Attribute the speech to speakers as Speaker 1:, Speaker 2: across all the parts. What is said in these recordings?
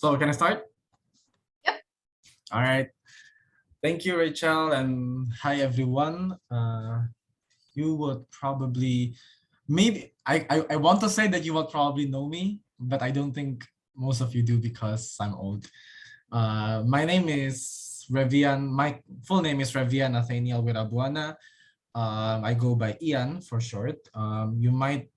Speaker 1: So can I start?
Speaker 2: Yep.
Speaker 1: All right. Thank you, Rachel, and hi everyone. You would probably, maybe I want to say that you would probably know me, but I don't think most of you do because I'm old. My name is Revian. My full name is Revian Wirabuana. I go by Ian for short. You might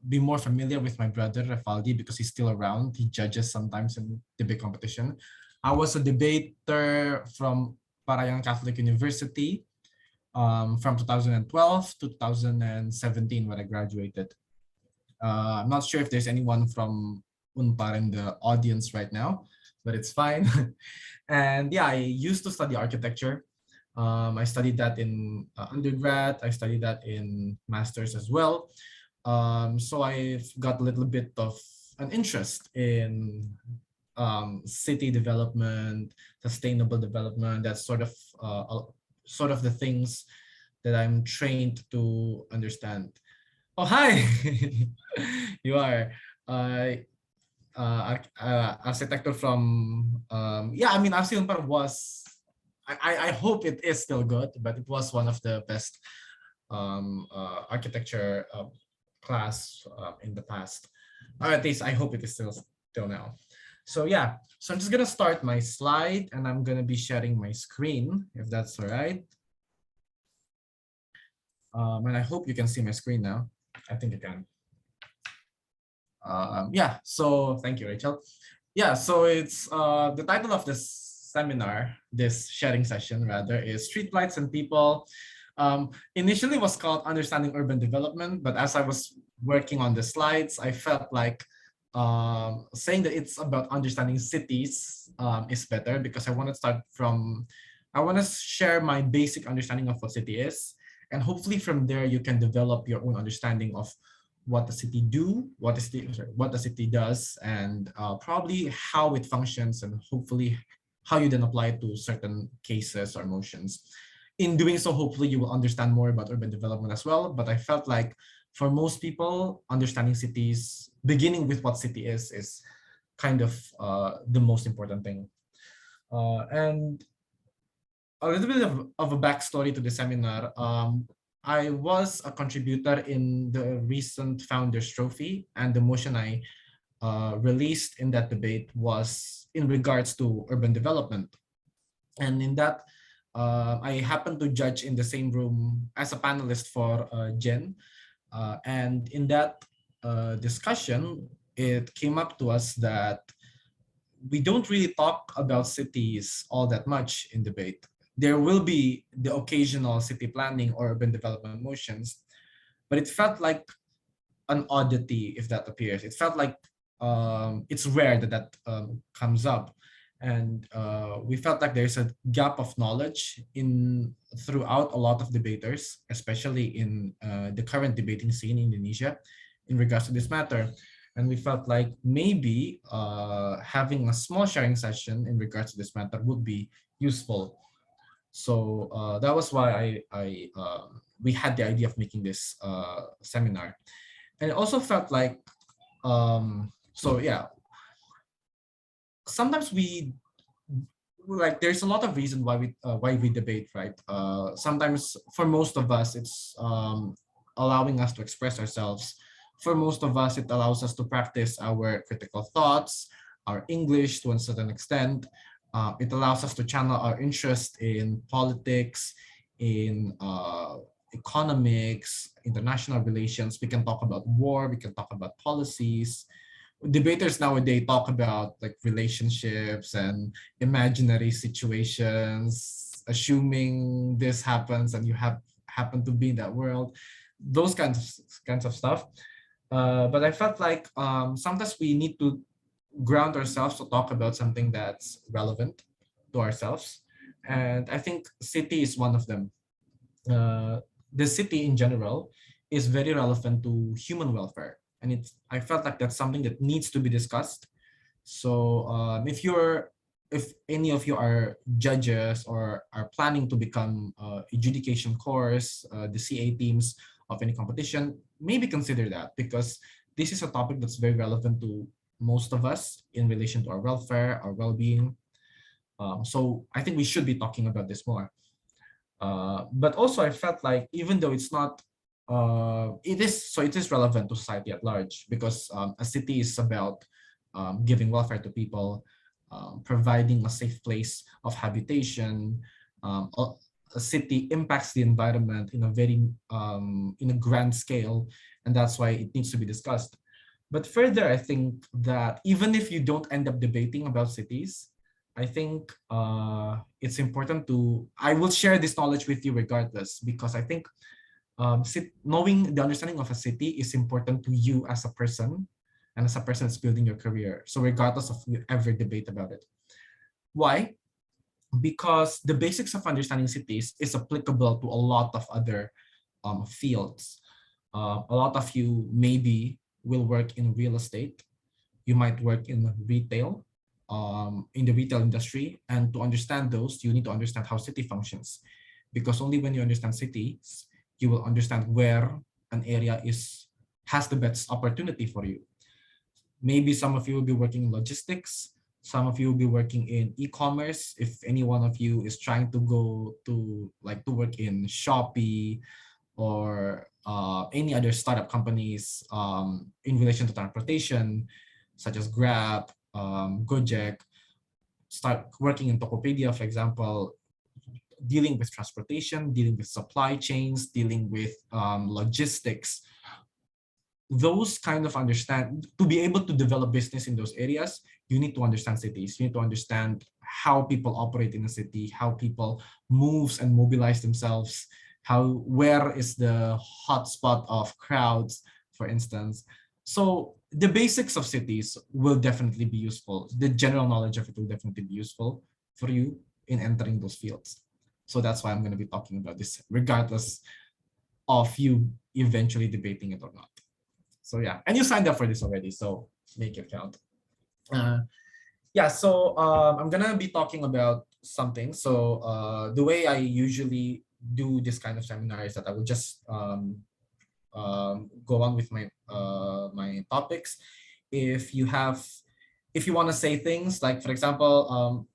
Speaker 1: be more familiar with my brother Refaldi because he's still around. He judges sometimes in debate competition. I was a debater from Parayang Catholic University from 2012 to 2017 when I graduated. I'm not sure if there's anyone from Unpar in the audience right now, but it's fine. And yeah, I used to study architecture. I studied that in undergrad. I studied that in master's as well. So I've got a little bit of an interest in city development, sustainable development. That's sort of the things that I'm trained to understand. Oh, hi! You are. Architecture from, yeah, I mean, Arsiunpar was, I hope it is still good, but it was one of the best architecture class in the past. Or at least I hope it is still now. So yeah, so I'm just gonna start my slide and I'm gonna be sharing my screen, if that's all right. And I hope you can see my screen now. I think you can. Yeah, so thank you, Rachel. Yeah, so it's the title of this seminar, this sharing session rather, is Streetlights and People. Initially was called Understanding Urban Development, but as I was working on the slides, I felt like saying that it's about understanding cities is better because I want to start from, I want to share my basic understanding of what city is. And hopefully from there, you can develop your own understanding of what the city do, what the city does, and probably how it functions, and hopefully how you then apply it to certain cases or motions. In doing so, hopefully you will understand more about urban development as well. But I felt like for most people, understanding cities, beginning with what city is kind of the most important thing. And a little bit of a backstory to the seminar. I was a contributor in the recent Founders Trophy, and the motion I released in that debate was in regards to urban development. And in that, I happened to judge in the same room as a panelist for Jen. And in that discussion, it came up to us that we don't really talk about cities all that much in debate. There will be the occasional city planning or urban development motions, but it felt like an oddity if that appears. It felt like it's rare that comes up. And we felt like there's a gap of knowledge throughout a lot of debaters, especially in the current debating scene in Indonesia in regards to this matter. And we felt like maybe having a small sharing session in regards to this matter would be useful. So that was why we had the idea of making this seminar. And it also felt like, so yeah, sometimes there's a lot of reason why we debate, right? Sometimes for most of us, it's allowing us to express ourselves. For most of us, it allows us to practice our critical thoughts, our English to a certain extent. It allows us to channel our interest in politics, in economics, international relations. We can talk about war, we can talk about policies. Debaters nowadays talk about like relationships and imaginary situations, assuming this happens and you happen to be in that world, those kinds of stuff. But I felt like sometimes we need to ground ourselves to talk about something that's relevant to ourselves. And I think city is one of them. The city in general is very relevant to human welfare. And I felt like that's something that needs to be discussed. So if any of you are judges or are planning to become adjudication course, the CA teams of any competition, maybe consider that, because this is a topic that's very relevant to most of us in relation to our welfare, our well-being. So I think we should be talking about this more. But also I felt like even though it's not, it is relevant to society at large, because a city is about giving welfare to people, providing a safe place of habitation. A city impacts the environment in a very in a grand scale, and that's why it needs to be discussed. But further, I think that even if you don't end up debating about cities, I think it's important to, I will share this knowledge with you regardless, because I think knowing the understanding of a city is important to you as a person, and as a person that's building your career. So regardless of you ever debate about it. Why? Because the basics of understanding cities is applicable to a lot of other fields. A lot of you maybe will work in real estate. You might work in retail, in the retail industry. And to understand those, you need to understand how city functions. Because only when you understand cities, you will understand where an area has the best opportunity for you. Maybe some of you will be working in logistics. Some of you will be working in e-commerce. If any one of you is trying to go to work in Shopee or any other startup companies in relation to transportation, such as Grab, Gojek, start working in Tokopedia, for example, dealing with transportation, dealing with supply chains, dealing with logistics. Those kind of to be able to develop business in those areas, you need to understand cities. You need to understand how people operate in a city, how people move and mobilize themselves, where is the hotspot of crowds, for instance. So the basics of cities will definitely be useful. The general knowledge of it will definitely be useful for you in entering those fields. So that's why I'm going to be talking about this, regardless of you eventually debating it or not. So yeah, and you signed up for this already, so make it count. Yeah, so I'm gonna be talking about something. So the way I usually do this kind of seminar is that I will just go on with my my topics. If you want to say things, like for example,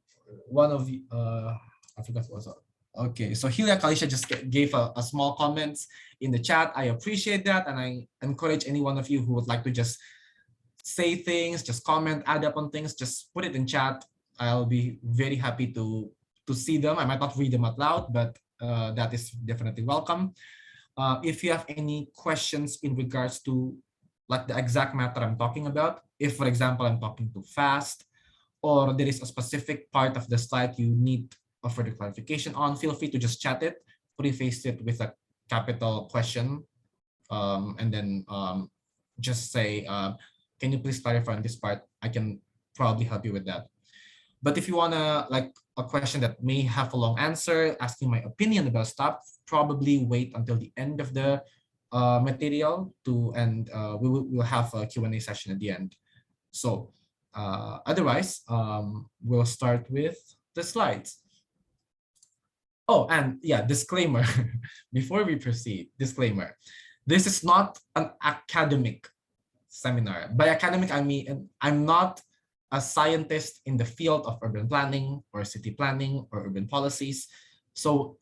Speaker 1: one of you, I forgot what was it. Okay, so Hilia Kalisha just gave a small comments in the chat. I appreciate that, and I encourage any one of you who would like to just say things, just comment, add up on things, just put it in chat. I'll be very happy to see them. I might not read them out loud, but that is definitely welcome. If you have any questions in regards to like the exact matter I'm talking about, if for example I'm talking too fast, or there is a specific part of the slide you need a further clarification on, feel free to just chat it, preface it with a capital question, and then just say, can you please clarify on this part? I can probably help you with that. But if you wanna like a question that may have a long answer, asking my opinion about stuff, probably wait until the end of the material and we'll have a Q&A session at the end. So otherwise, we'll start with the slides. Oh, and yeah, disclaimer, before we proceed, disclaimer. This is not an academic seminar. By academic, I mean, I'm not a scientist in the field of urban planning or city planning or urban policies. So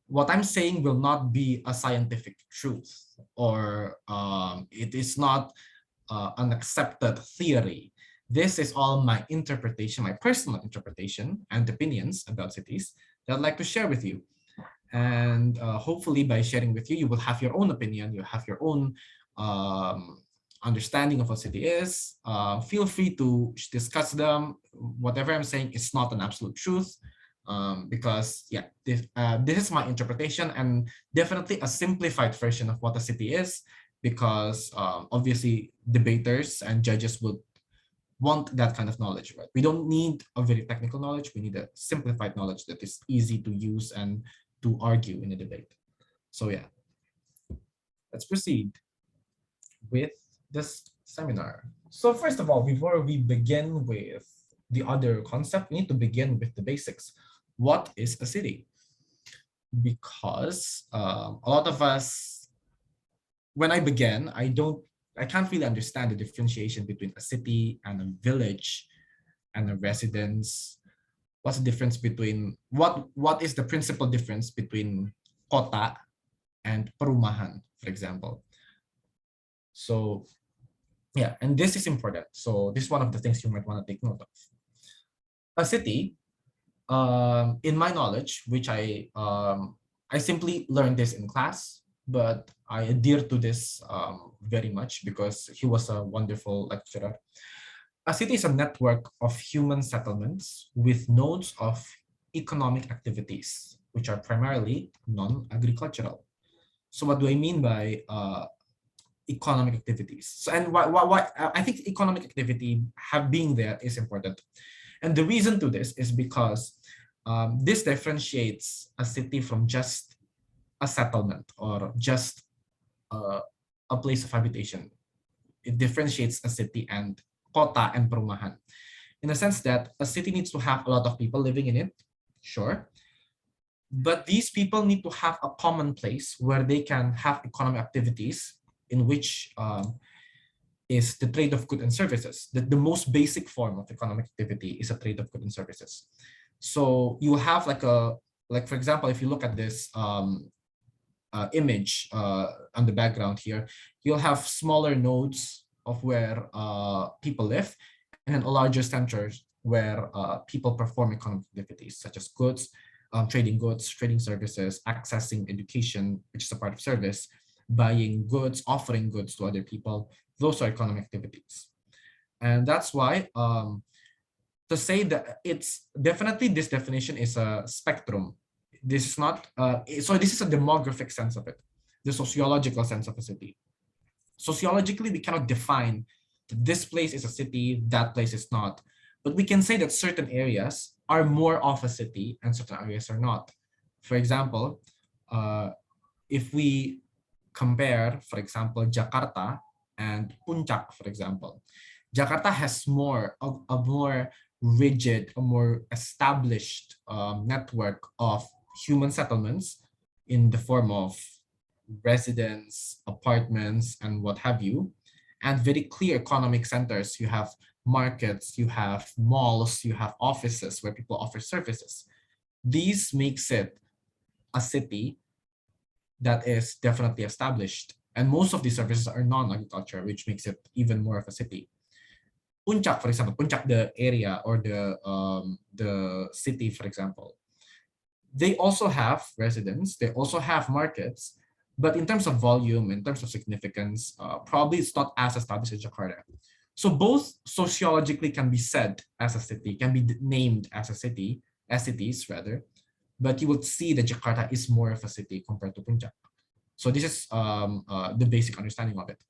Speaker 1: what I'm saying will not be a scientific truth, or it is not an accepted theory. This is all my interpretation, my personal interpretation and opinions about cities that I'd like to share with you. And hopefully by sharing with you, you will have your own opinion, you have your own understanding of what city is. Feel free to discuss them. Whatever I'm saying is not an absolute truth, because yeah, this is my interpretation and definitely a simplified version of what a city is, because obviously debaters and judges would want that kind of knowledge, right? We don't need a very technical knowledge. We need a simplified knowledge that is easy to use and to argue in a debate. So yeah, let's proceed with this seminar. So first of all, before we begin with the other concept, we need to begin with the basics. What is a city? Because a lot of us, when I began, I don't I can't really understand the differentiation between a city and a village and a residence. What's the difference between what is the principal difference between kota and perumahan, for example? So yeah, and this is important. So this is one of the things you might want to take note of. A city, in my knowledge, which I simply learned this in class, but I adhere to this very much because he was a wonderful lecturer. A city is a network of human settlements with nodes of economic activities, which are primarily non-agricultural. So what do I mean by economic activities? So, and why I think economic activity being there is important. And the reason to this is because this differentiates a city from just a settlement or just a place of habitation. It differentiates a city and kota and perumahan in the sense that a city needs to have a lot of people living in it, sure. But these people need to have a common place where they can have economic activities in which is the trade of goods and services. The most basic form of economic activity is a trade of goods and services. So you have like for example, if you look at this image on the background here, you'll have smaller nodes of where people live, and then a larger centers where people perform economic activities such as goods, trading services, accessing education, which is a part of service, buying goods, offering goods to other people. Those are economic activities. And that's why to say that it's definitely, this definition is a spectrum. This is not, so this is a demographic sense of it, the sociological sense of a city. Sociologically, we cannot define that this place is a city, that place is not. But we can say that certain areas are more of a city and certain areas are not. For example, if we compare, for example, Jakarta and Puncak, for example, Jakarta has a more rigid, a more established network of human settlements in the form of residence, apartments, and what have you, and very clear economic centers. You have markets, you have malls, you have offices where people offer services. These makes it a city that is definitely established. And most of these services are non-agriculture, which makes it even more of a city. Puncak, for example, Puncak, the area or the city, for example, they also have residents, they also have markets, but in terms of volume, in terms of significance, probably it's not as established as Jakarta. So both sociologically can be said as a city, can be named as a city, as cities rather, but you would see that Jakarta is more of a city compared to Puncak. So this is the basic understanding of it.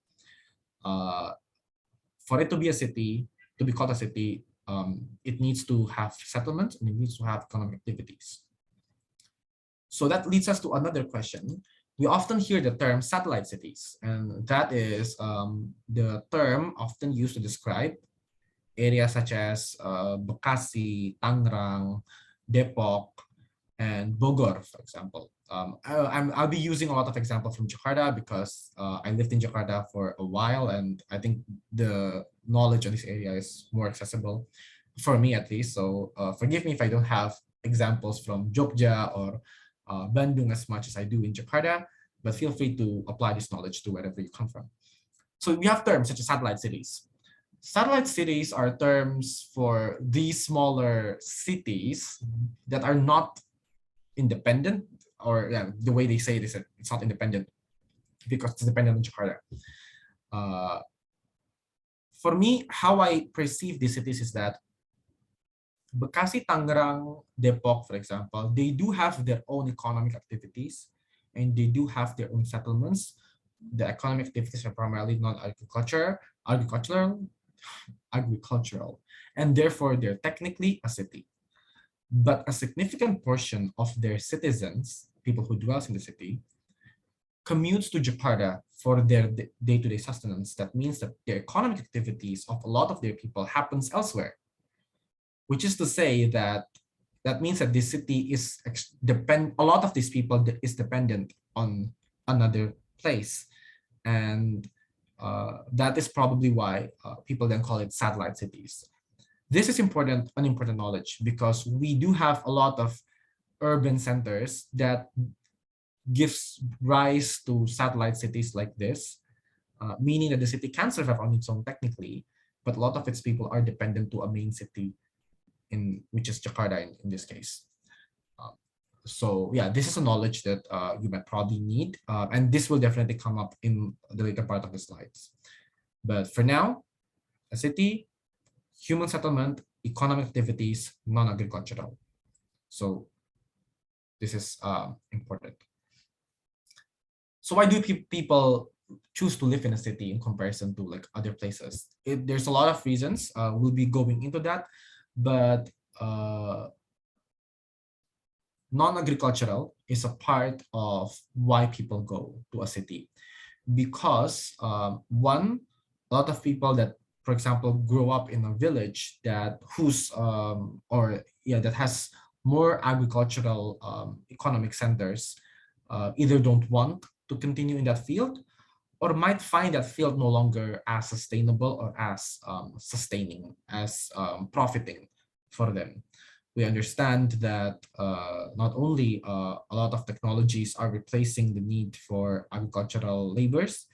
Speaker 1: For it to be a city, to be called a city, it needs to have settlements and it needs to have economic activities. So that leads us to another question. We often hear the term satellite cities, and that is the term often used to describe areas such as Bekasi, Tangerang, Depok, and Bogor, for example. I'll be using a lot of examples from Jakarta because I lived in Jakarta for a while, and I think the knowledge of this area is more accessible for me at least. So forgive me if I don't have examples from Jogja or Bandung as much as I do in Jakarta, but feel free to apply this knowledge to wherever you come from. So we have terms such as satellite cities. Satellite cities are terms for these smaller cities that are not independent, or yeah, the way they say it is that it's not independent because it's dependent on Jakarta. For me, how I perceive these cities is that Bekasi, Tangerang, Depok, for example, they do have their own economic activities and they do have their own settlements. The economic activities are primarily agricultural, and therefore they're technically a city. But a significant portion of their citizens, people who dwell in the city, commutes to Jakarta for their day-to-day sustenance. That means that the economic activities of a lot of their people happens elsewhere, which is to say that that means that this city is a lot of these people is dependent on another place. And That is probably why people then call it satellite cities. This is an important knowledge because we do have a lot of urban centers that gives rise to satellite cities like this, meaning that the city can survive on its own technically, but a lot of its people are dependent to a main city, which is Jakarta in this case. So yeah, this is a knowledge that you might probably need, and this will definitely come up in the later part of the slides. But for now, a city, human settlement, economic activities, non-agricultural. So this is important. So why do people choose to live in a city in comparison to like other places? There's a lot of reasons. We'll be going into that, but non-agricultural is a part of why people go to a city, because one, a lot of people that, for example, grow up in a village that that has more agricultural economic centers, either don't want to continue in that field, or might find that field no longer as sustainable or as sustaining, as profiting for them. We understand that not only a lot of technologies are replacing the need for agricultural labors,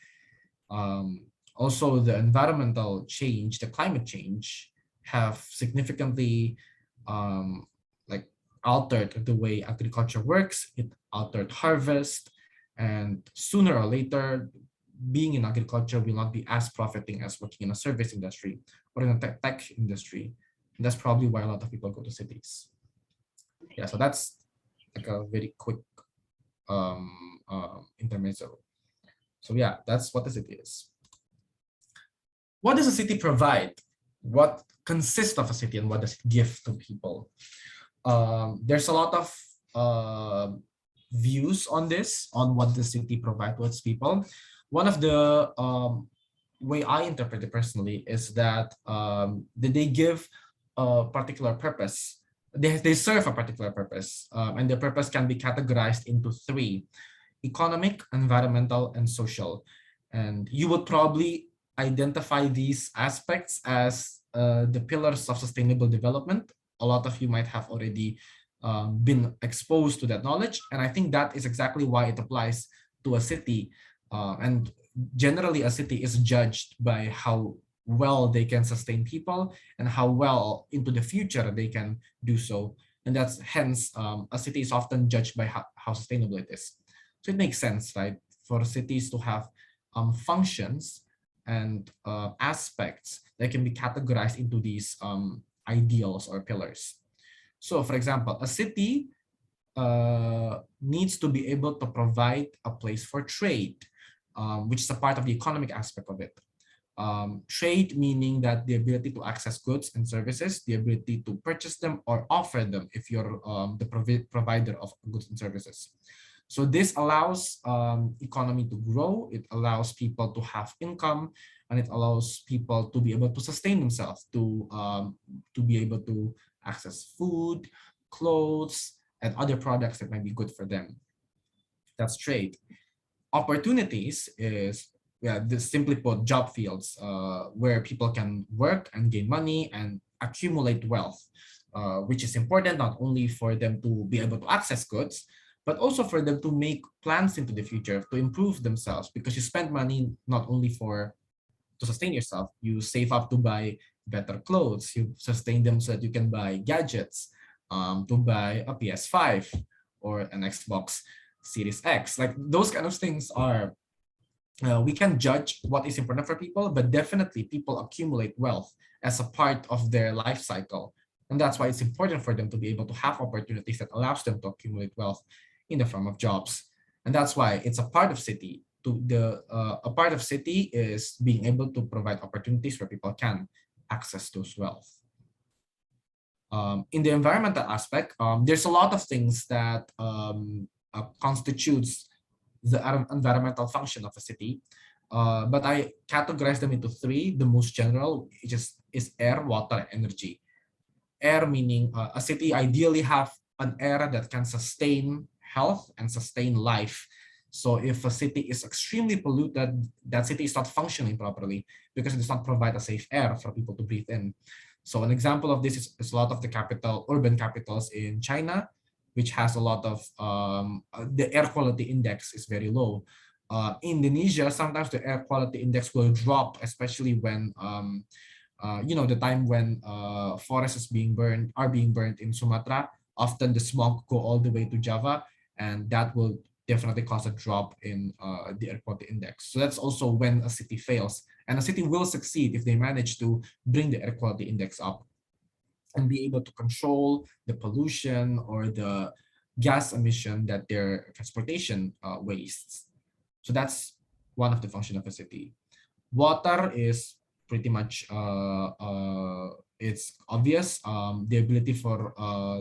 Speaker 1: also the environmental change, the climate change, have significantly altered the way agriculture works. It altered harvest, and sooner or later, being in agriculture will not be as profiting as working in a service industry or in a tech industry. And that's probably why a lot of people go to cities. Yeah, so that's like a very quick intermezzo. So yeah, that's what the city is. What does a city provide? What consists of a city and what does it give to people? There's a lot of views on this, on what the city provides to its people. One of the way I interpret it personally is that they give a particular purpose. They serve a particular purpose, and the purpose can be categorized into three: economic, environmental, and social. And you would probably identify these aspects as the pillars of sustainable development. A lot of you might have already been exposed to that knowledge, and I think that is exactly why it applies to a city. And generally, a city is judged by how well they can sustain people and how well into the future they can do so. And that's hence a city is often judged by how sustainable it is. So it makes sense, right, for cities to have functions and aspects that can be categorized into these ideals or pillars. So for example, a city needs to be able to provide a place for trade, which is a part of the economic aspect of it. Trade meaning that the ability to access goods and services, the ability to purchase them or offer them if you're the provider of goods and services. So this allows economy to grow, it allows people to have income, and it allows people to be able to sustain themselves, to be able to access food, clothes, and other products that might be good for them. That's trade. Opportunities is, simply put, job fields where people can work and gain money and accumulate wealth, which is important not only for them to be able to access goods, but also for them to make plans into the future to improve themselves, because you spend money not only to sustain yourself, you save up to buy better clothes, you sustain them so that you can buy gadgets, to buy a PS5 or an Xbox Series X. Like those kind of things are, we can judge what is important for people, but definitely people accumulate wealth as a part of their life cycle. And that's why it's important for them to be able to have opportunities that allows them to accumulate wealth in the form of jobs. And that's why it's a part of city. A part of city is being able to provide opportunities where people can access those wealth. In the environmental aspect, there's a lot of things that constitutes the environmental function of a city, but I categorize them into three. The most general is air, water, and energy. Air meaning a city ideally have an air that can sustain health and sustain life. So if a city is extremely polluted, that city is not functioning properly because it does not provide a safe air for people to breathe in. So an example of this is a lot of the urban capitals in China, which has a lot of, the air quality index is very low. Indonesia, sometimes the air quality index will drop, especially when, the time when forests are being burned in Sumatra. Often the smog go all the way to Java, and that will definitely cause a drop in the air quality index. So that's also when a city fails. And a city will succeed if they manage to bring the air quality index up and be able to control the pollution or the gas emission that their transportation wastes. So that's one of the function of a city. Water is pretty much, it's obvious, the ability for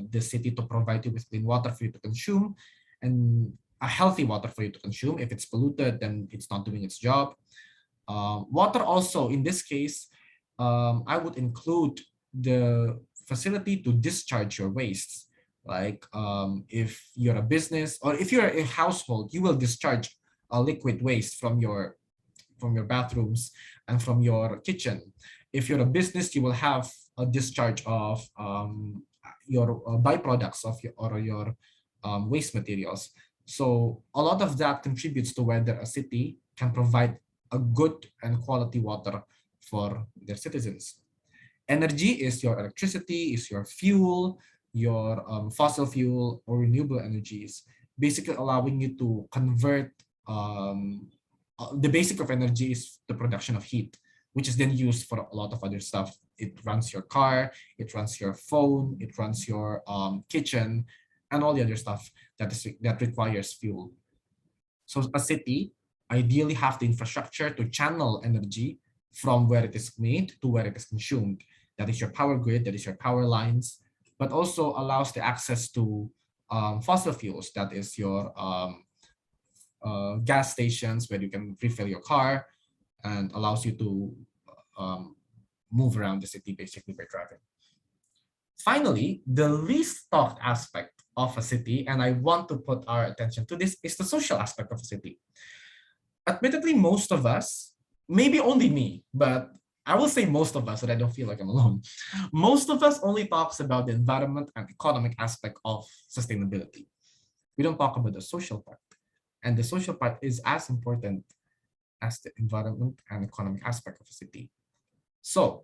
Speaker 1: the city to provide you with clean water for you to consume, and a healthy water for you to consume. If it's polluted, then it's not doing its job. Water also, in this case, I would include the facility to discharge your wastes. Like if you're a business or if you're a household, you will discharge a liquid waste from your bathrooms and from your kitchen. If you're a business, you will have a discharge of your byproducts of your waste materials. So a lot of that contributes to whether a city can provide a good and quality water for their citizens. Energy is your electricity, is your fuel, your fossil fuel or renewable energies, basically allowing you to convert, the basic of energy is the production of heat, which is then used for a lot of other stuff. It runs your car, it runs your phone, it runs your kitchen, and all the other stuff that requires fuel. So a city ideally have the infrastructure to channel energy from where it is made to where it is consumed. That is your power grid, that is your power lines, but also allows the access to fossil fuels. That is your gas stations where you can refill your car, and allows you to move around the city basically by driving. Finally, the least talked aspect of a city, and I want to put our attention to this, is the social aspect of a city. Admittedly, most of us, maybe only me, but I will say most of us so that I don't feel like I'm alone. Most of us only talks about the environment and economic aspect of sustainability. We don't talk about the social part. And the social part is as important as the environment and economic aspect of a city. So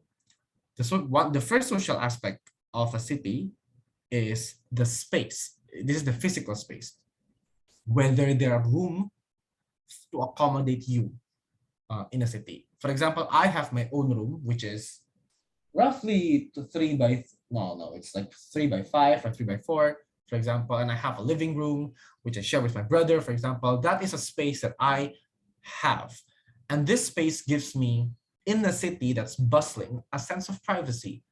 Speaker 1: the first social aspect of a city is the space. This is the physical space, whether there are room to accommodate you in a city. For example, I have my own room, which is roughly it's like 3x5 or 3x4, for example, and I have a living room, which I share with my brother, for example. That is a space that I have. And this space gives me, in a city that's bustling, a sense of privacy,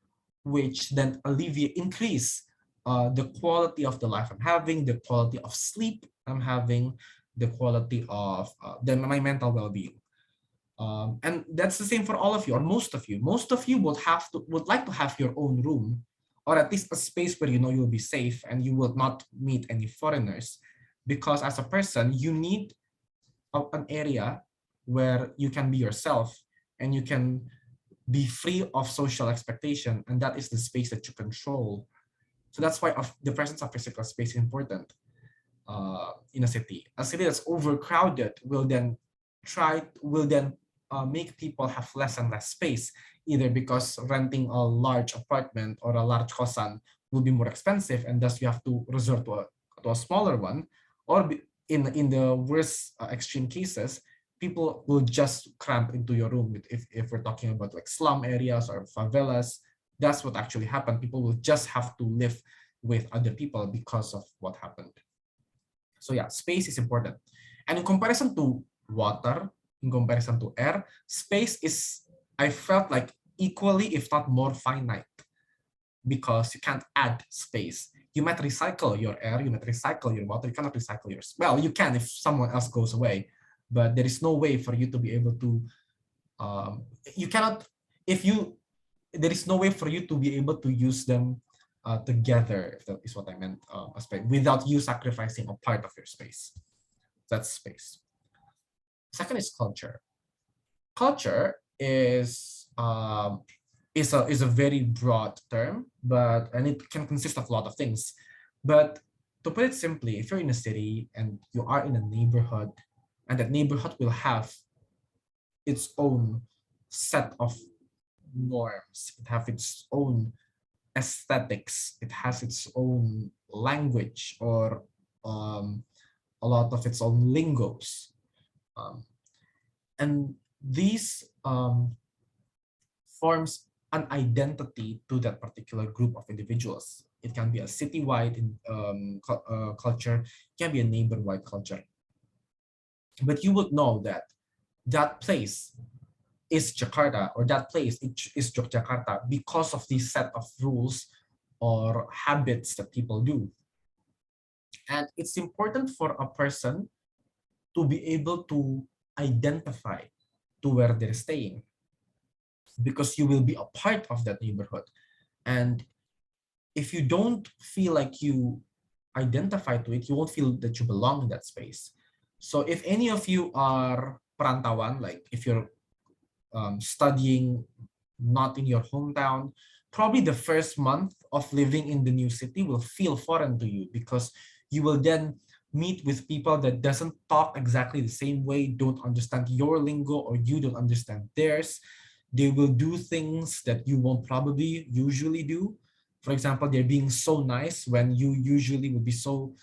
Speaker 1: which then increase the quality of the life I'm having, the quality of sleep I'm having, the quality of my mental well-being. And that's the same for all of you, or most of you. Most of you would like to have your own room, or at least a space where you know you'll be safe and you will not meet any foreigners. Because as a person, you need an area where you can be yourself and you can be free of social expectation, and that is the space that you control. So that's why the presence of physical space is important in a city. A city that's overcrowded will then make people have less and less space, either because renting a large apartment or a large kosan will be more expensive, and thus you have to resort to a smaller one, or in the worst extreme cases, people will just cramp into your room. If we're talking about like slum areas or favelas, that's what actually happened. People will just have to live with other people because of what happened. So yeah, space is important. And in comparison to water, in comparison to air, space is, I felt like, equally, if not more finite, because you can't add space. You might recycle your air, you might recycle your water, you cannot recycle yours. Well, you can if someone else goes away, but there is no way for you to be able to, there is no way for you to be able to use them together, if that is what I meant, without you sacrificing a part of your space. that space. Second is culture. Culture is a very broad term, and it can consist of a lot of things. But to put it simply, if you're in a city and you are in a neighborhood, and that neighborhood will have its own set of norms, it have its own aesthetics, it has its own language, or a lot of its own lingos. And these forms an identity to that particular group of individuals. It can be a citywide culture, it can be a neighborhood culture. But you would know that that place is Jakarta, or that place is Yogyakarta, because of this set of rules or habits that people do. And it's important for a person to be able to identify to where they're staying, because you will be a part of that neighborhood. And if you don't feel like you identify to it, you won't feel that you belong in that space. So if any of you are perantawan, like if you're studying not in your hometown, probably the first month of living in the new city will feel foreign to you, because you will then meet with people that doesn't talk exactly the same way, don't understand your lingo, or you don't understand theirs. They will do things that you won't probably usually do. For example, they're being so nice when you usually would be so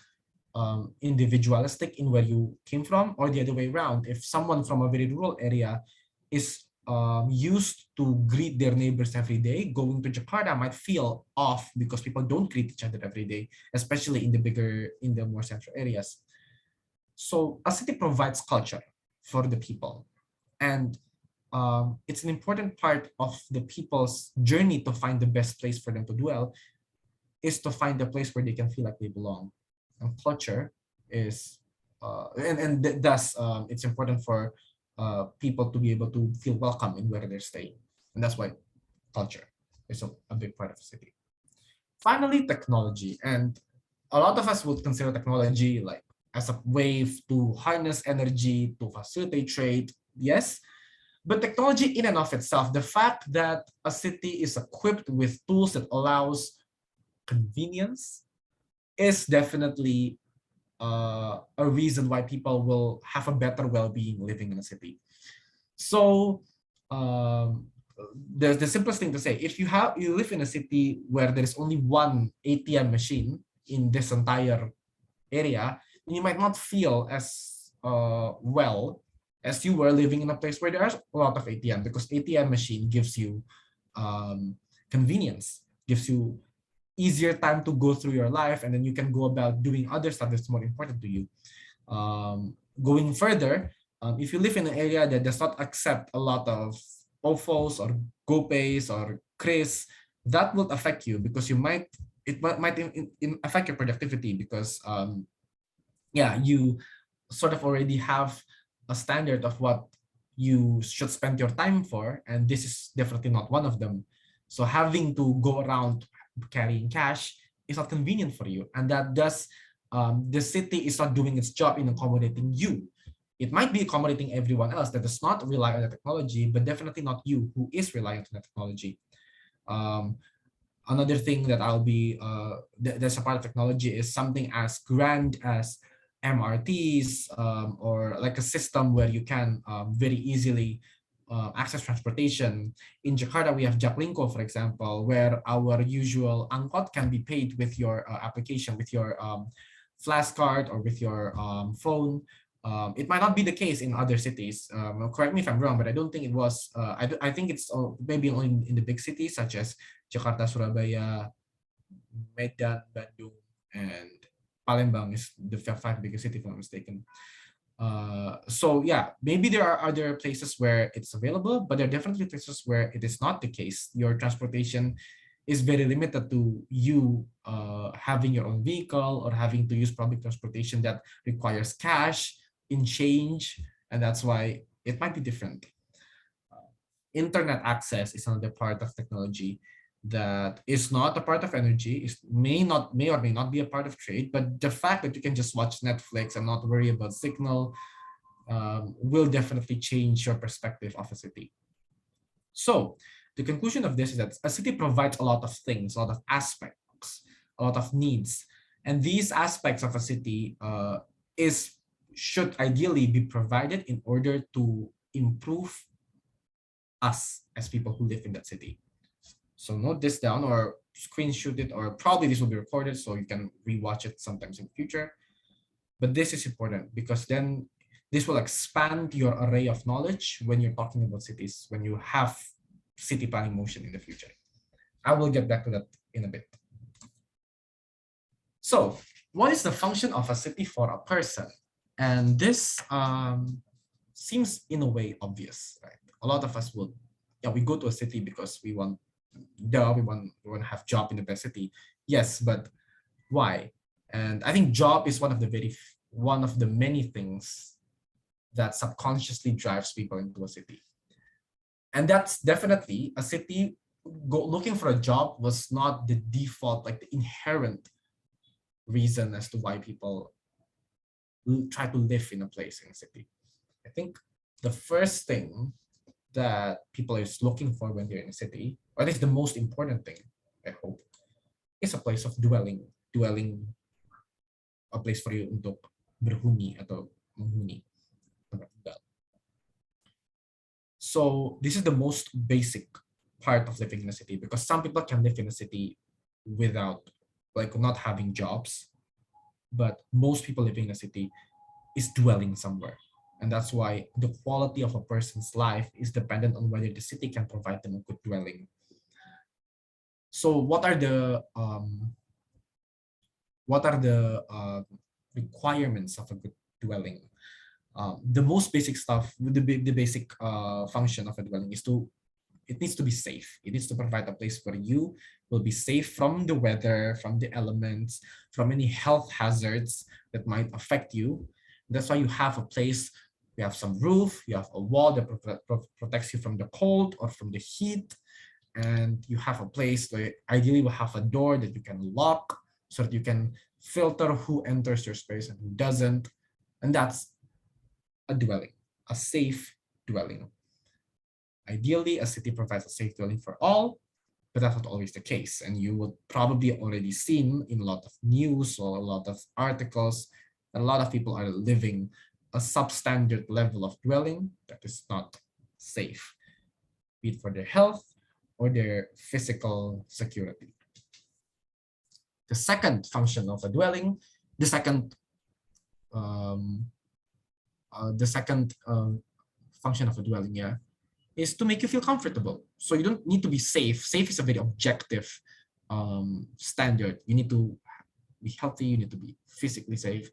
Speaker 1: individualistic in where you came from, or the other way around. If someone from a very rural area is used to greet their neighbors every day, going to Jakarta might feel off because people don't greet each other every day, especially in the more central areas. So a city provides culture for the people, and it's an important part of the people's journey to find the best place for them to dwell, is to find a place where they can feel like they belong. And culture is, thus it's important for people to be able to feel welcome in where they're staying. And that's why culture is a big part of the city. Finally, technology. And a lot of us would consider technology like as a way to harness energy, to facilitate trade, yes. But technology in and of itself, the fact that a city is equipped with tools that allows convenience, is definitely a reason why people will have a better well-being living in a city. So the simplest thing to say, if you live in a city where there is only one ATM machine in this entire area, you might not feel as well as you were living in a place where there are a lot of ATM, because ATM machine gives you convenience, gives you easier time to go through your life, and then you can go about doing other stuff that's more important to you. Going further, if you live in an area that does not accept a lot of OFOs or GoPays or Kris, that will affect you, because it might affect your productivity, because yeah, you sort of already have a standard of what you should spend your time for, and this is definitely not one of them. So having to go around carrying cash is not convenient for you, and that does the city is not doing its job in accommodating you. It might be accommodating everyone else that does not rely on the technology, but definitely not you who is reliant on the technology. Another thing that I'll be that's a part of technology is something as grand as MRTs, or like a system where you can very easily access transportation. In Jakarta, we have Jaklingko, for example, where our usual angkot can be paid with your application, with your flash card, or with your phone. It might not be the case in other cities. Correct me if I'm wrong, but I don't think it was. I think it's maybe only in the big cities such as Jakarta, Surabaya, Medan, Bandung, and Palembang is the 5 biggest cities, if I'm not mistaken. So yeah, maybe there are other places where it's available, but there are definitely places where it is not the case. Your transportation is very limited to you having your own vehicle, or having to use public transportation that requires cash in change, and that's why it might be different. Internet access is another part of technology. that is not a part of energy, may or may not be a part of trade, but the fact that you can just watch Netflix and not worry about signal will definitely change your perspective of a city. So the conclusion of this is that a city provides a lot of things, a lot of aspects, a lot of needs, and these aspects of a city should ideally be provided in order to improve us as people who live in that city. So note this down or screenshot it, or probably this will be recorded so you can rewatch it sometimes in the future. But this is important because then this will expand your array of knowledge when you're talking about cities, when you have city planning motion in the future. I will get back to that in a bit. So what is the function of a city for a person? And this seems in a way obvious, right? A lot of us would, we go to a city because we want to have job in the best city. Yes, but why? And I think job is one of the many things that subconsciously drives people into a city. And that's definitely a city looking for a job was not the default, like the inherent reason as to why people try to live in a place in a city. I think the first thing that people are looking for when they're in a city, or at least the most important thing, I hope, is a place of dwelling, a place for you untuk berhuni atau menghuni. So this is the most basic part of living in a city, because some people can live in a city without, like, not having jobs, but most people living in a city is dwelling somewhere. And that's why the quality of a person's life is dependent on whether the city can provide them a good dwelling. So what are the requirements of a good dwelling? The most basic stuff, the basic function of a dwelling is it needs to be safe. It needs to provide a place where you will be safe from the weather, from the elements, from any health hazards that might affect you. That's why you have a place, you have some roof, you have a wall that protects you from the cold or from the heat, and you have a place where ideally will have a door that you can lock so that you can filter who enters your space and who doesn't. And that's a dwelling, a safe dwelling. Ideally, a city provides a safe dwelling for all, but that's not always the case. And you would probably already seen in a lot of news or a lot of articles that a lot of people are living a substandard level of dwelling that is not safe, be it for their health or their physical security. The second function of a dwelling, the second function of a dwelling, is to make you feel comfortable. So you don't need to be safe. Safe is a very objective standard. You need to be healthy, you need to be physically safe.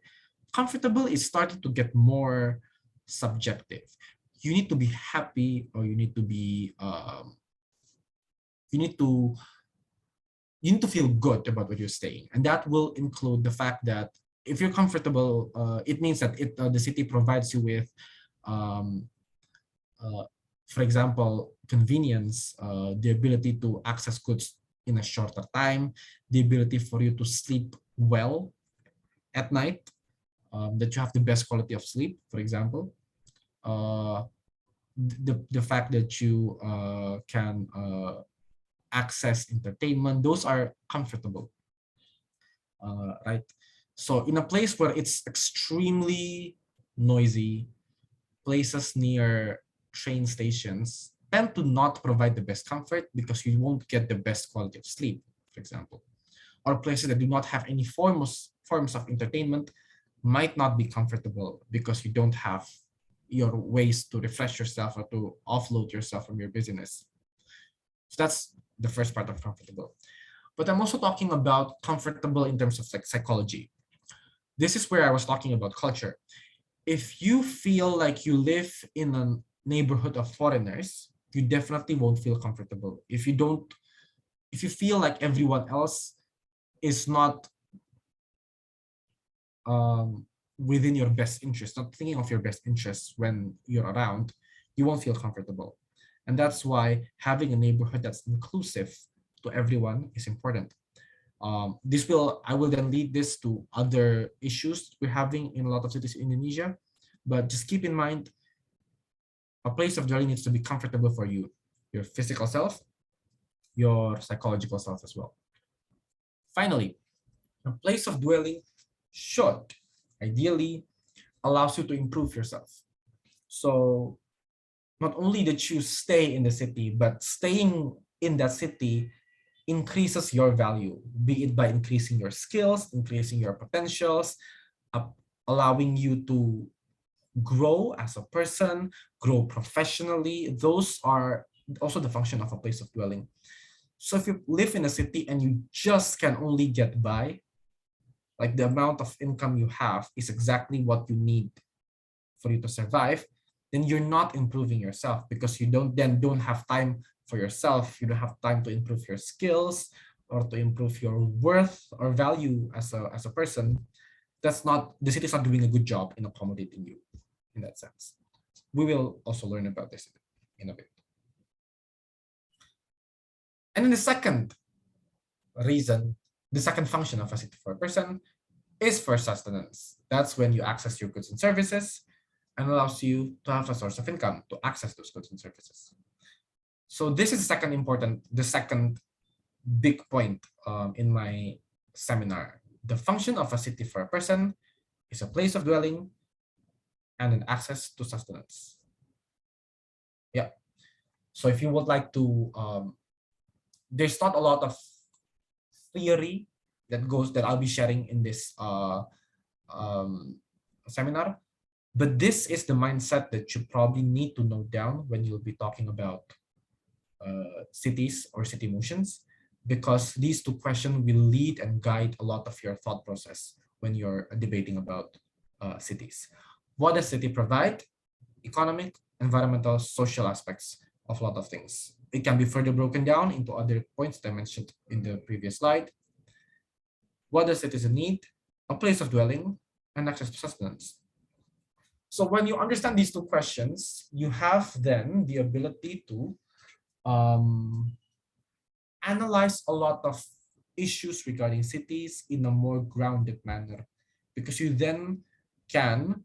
Speaker 1: Comfortable is starting to get more subjective. You need to be happy, or you need to be you need to feel good about what you're staying, and that will include the fact that if you're comfortable, it means that the city provides you with, for example, convenience, the ability to access goods in a shorter time, the ability for you to sleep well at night, that you have the best quality of sleep, for example, the fact that you can access entertainment, those are comfortable, right? So in a place where it's extremely noisy, places near train stations tend to not provide the best comfort because you won't get the best quality of sleep, for example. Or places that do not have any forms of entertainment might not be comfortable because you don't have your ways to refresh yourself or to offload yourself from your business. So that's the first part of comfortable. But I'm also talking about comfortable in terms of like psychology. This is where I was talking about culture. If you feel like you live in a neighborhood of foreigners, you definitely won't feel comfortable. If you feel like everyone else is not within your best interest, not thinking of your best interests when you're around, you won't feel comfortable. And that's why having a neighborhood that's inclusive, to everyone is important. I will then lead this to other issues we're having in a lot of cities in Indonesia, but just keep in mind, a place of dwelling needs to be comfortable for you, your physical self, your psychological self as well. Finally, a place of dwelling should ideally allows you to improve yourself. So not only that you stay in the city, but staying in that city increases your value, be it by increasing your skills, increasing your potentials, allowing you to grow as a person, grow professionally. Those are also the function of a place of dwelling. So if you live in a city and you just can only get by, like the amount of income you have is exactly what you need for you to survive, then you're not improving yourself, because you don't have time for yourself. You don't have time to improve your skills or to improve your worth or value as a person. That's not, the city is not doing a good job in accommodating you in that sense. We will also learn about this in a bit. And then the second reason, the second function of a city for a person is for sustenance. That's when you access your goods and services and allows you to have a source of income to access those goods and services. So this is the second big point in my seminar. The function of a city for a person is a place of dwelling and an access to sustenance. Yeah. So if you would like to, there's not a lot of theory that I'll be sharing in this seminar, but this is the mindset that you probably need to note down when you'll be talking about cities or city motions, because these two questions will lead and guide a lot of your thought process when you're debating about cities. What does city provide? Economic, environmental, social aspects of a lot of things. It can be further broken down into other points that I mentioned in the previous slide. What does citizen need? A place of dwelling and access to sustenance. So when you understand these two questions, you have then the ability to analyze a lot of issues regarding cities in a more grounded manner, because you then can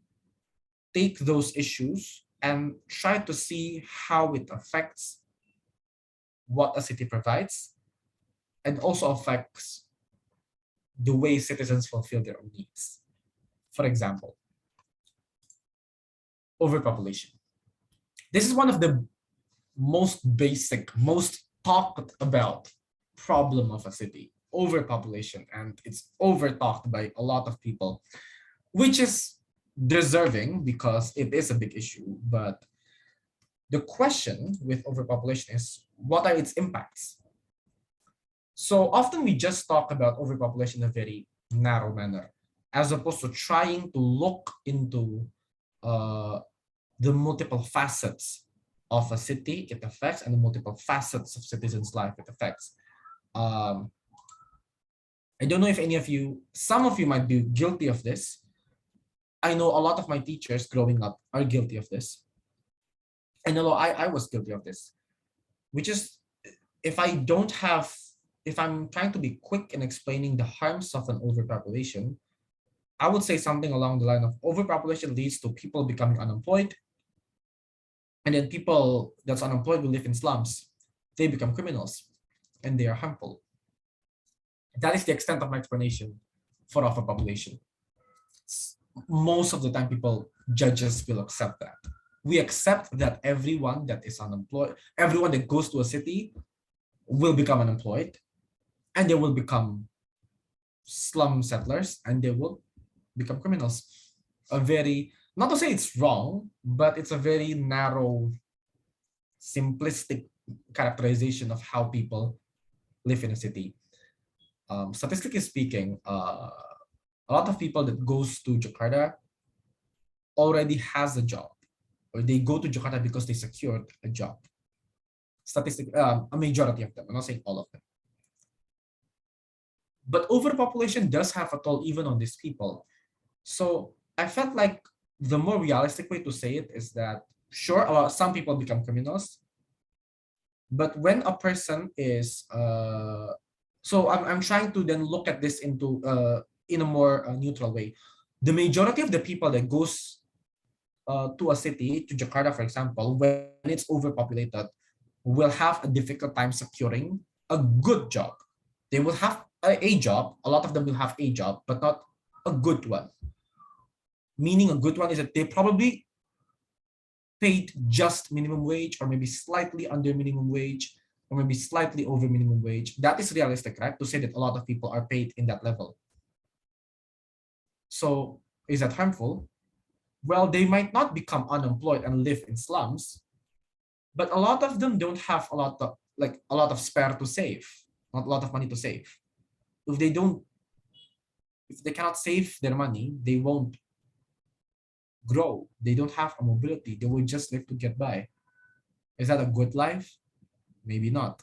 Speaker 1: take those issues and try to see how it affects what a city provides, and also affects the way citizens fulfill their own needs. For example, overpopulation. This is one of the most basic, most talked about problem of a city, overpopulation, and it's over-talked by a lot of people, which is deserving because it is a big issue. But the question with overpopulation is, what are its impacts? So often we just talk about overpopulation in a very narrow manner, as opposed to trying to look into the multiple facets of a city it affects and the multiple facets of citizens' life it affects. I don't know if any of you, some of you might be guilty of this. I know a lot of my teachers growing up are guilty of this. And I was guilty of this, which is if I'm trying to be quick in explaining the harms of an overpopulation, I would say something along the line of overpopulation leads to people becoming unemployed. And then people that's unemployed will live in slums. They become criminals and they are harmful. That is the extent of my explanation for overpopulation. Most of the time, judges will accept that. We accept that everyone that is unemployed, everyone that goes to a city will become unemployed, and they will become slum settlers, and they will become criminals. Not to say it's wrong, but it's a very narrow, simplistic characterization of how people live in a city. Statistically speaking, a lot of people that goes to Jakarta already has a job, or they go to Jakarta because they secured a job. A majority of them, I'm not saying all of them. But overpopulation does have a toll even on these people. So I felt like the more realistic way to say it is that, sure, some people become criminals, But when a person is, so I'm trying to then look at this into in a more neutral way. The majority of the people that goes to a city, to Jakarta, for example, when it's overpopulated, will have a difficult time securing a good job. They will have a job. A lot of them will have a job, but not a good one. Meaning a good one is that they probably paid just minimum wage, or maybe slightly under minimum wage, or maybe slightly over minimum wage. That is realistic, right? To say that a lot of people are paid in that level. So is that harmful? Well, they might not become unemployed and live in slums, but a lot of them don't have a lot of spare to save, not a lot of money to save. If they cannot save their money, they won't grow. They don't have a mobility. They will just live to get by. Is that a good life? Maybe not.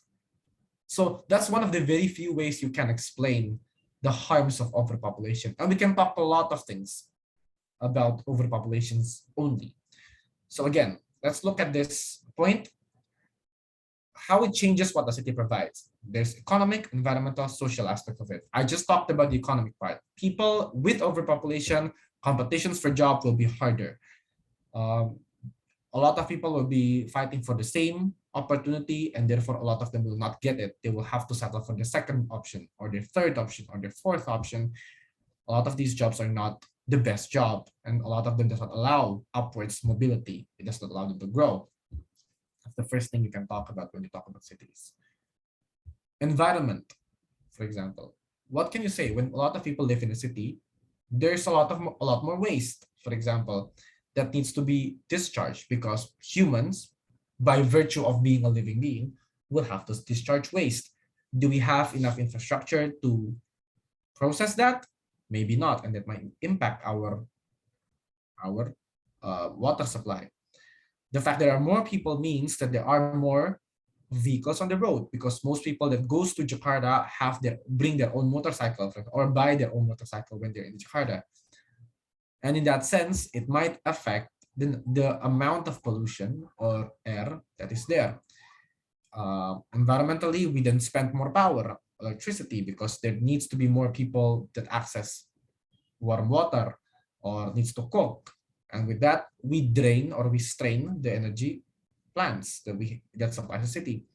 Speaker 1: So that's one of the very few ways you can explain the harms of overpopulation. And we can talk a lot of things about overpopulations only. So again, let's look at this point, how it changes what the city provides. There's economic, environmental, social aspect of it. I just talked about the economic part. People with overpopulation, competitions for jobs will be harder. A lot of people will be fighting for the same opportunity, and therefore a lot of them will not get it. They will have to settle for the second option or the third option or the fourth option. A lot of these jobs are not the best job, and a lot of them does not allow upwards mobility. It does not allow them to grow. That's the first thing you can talk about when you talk about cities. Environment, for example. What can you say when a lot of people live in a city? There's a lot more waste, for example, that needs to be discharged because humans, by virtue of being a living being, will have to discharge waste. Do we have enough infrastructure to process that? Maybe not, and that might impact our water supply. The fact there are more people means that there are more vehicles on the road, because most people that goes to Jakarta bring their own motorcycle or buy their own motorcycle when they're in Jakarta. And in that sense, it might affect the amount of pollution or air that is there. Environmentally, we then spend more power, electricity, because there needs to be more people that access warm water or needs to cook. And with that, we drain or we strain the energy plants that supply the city.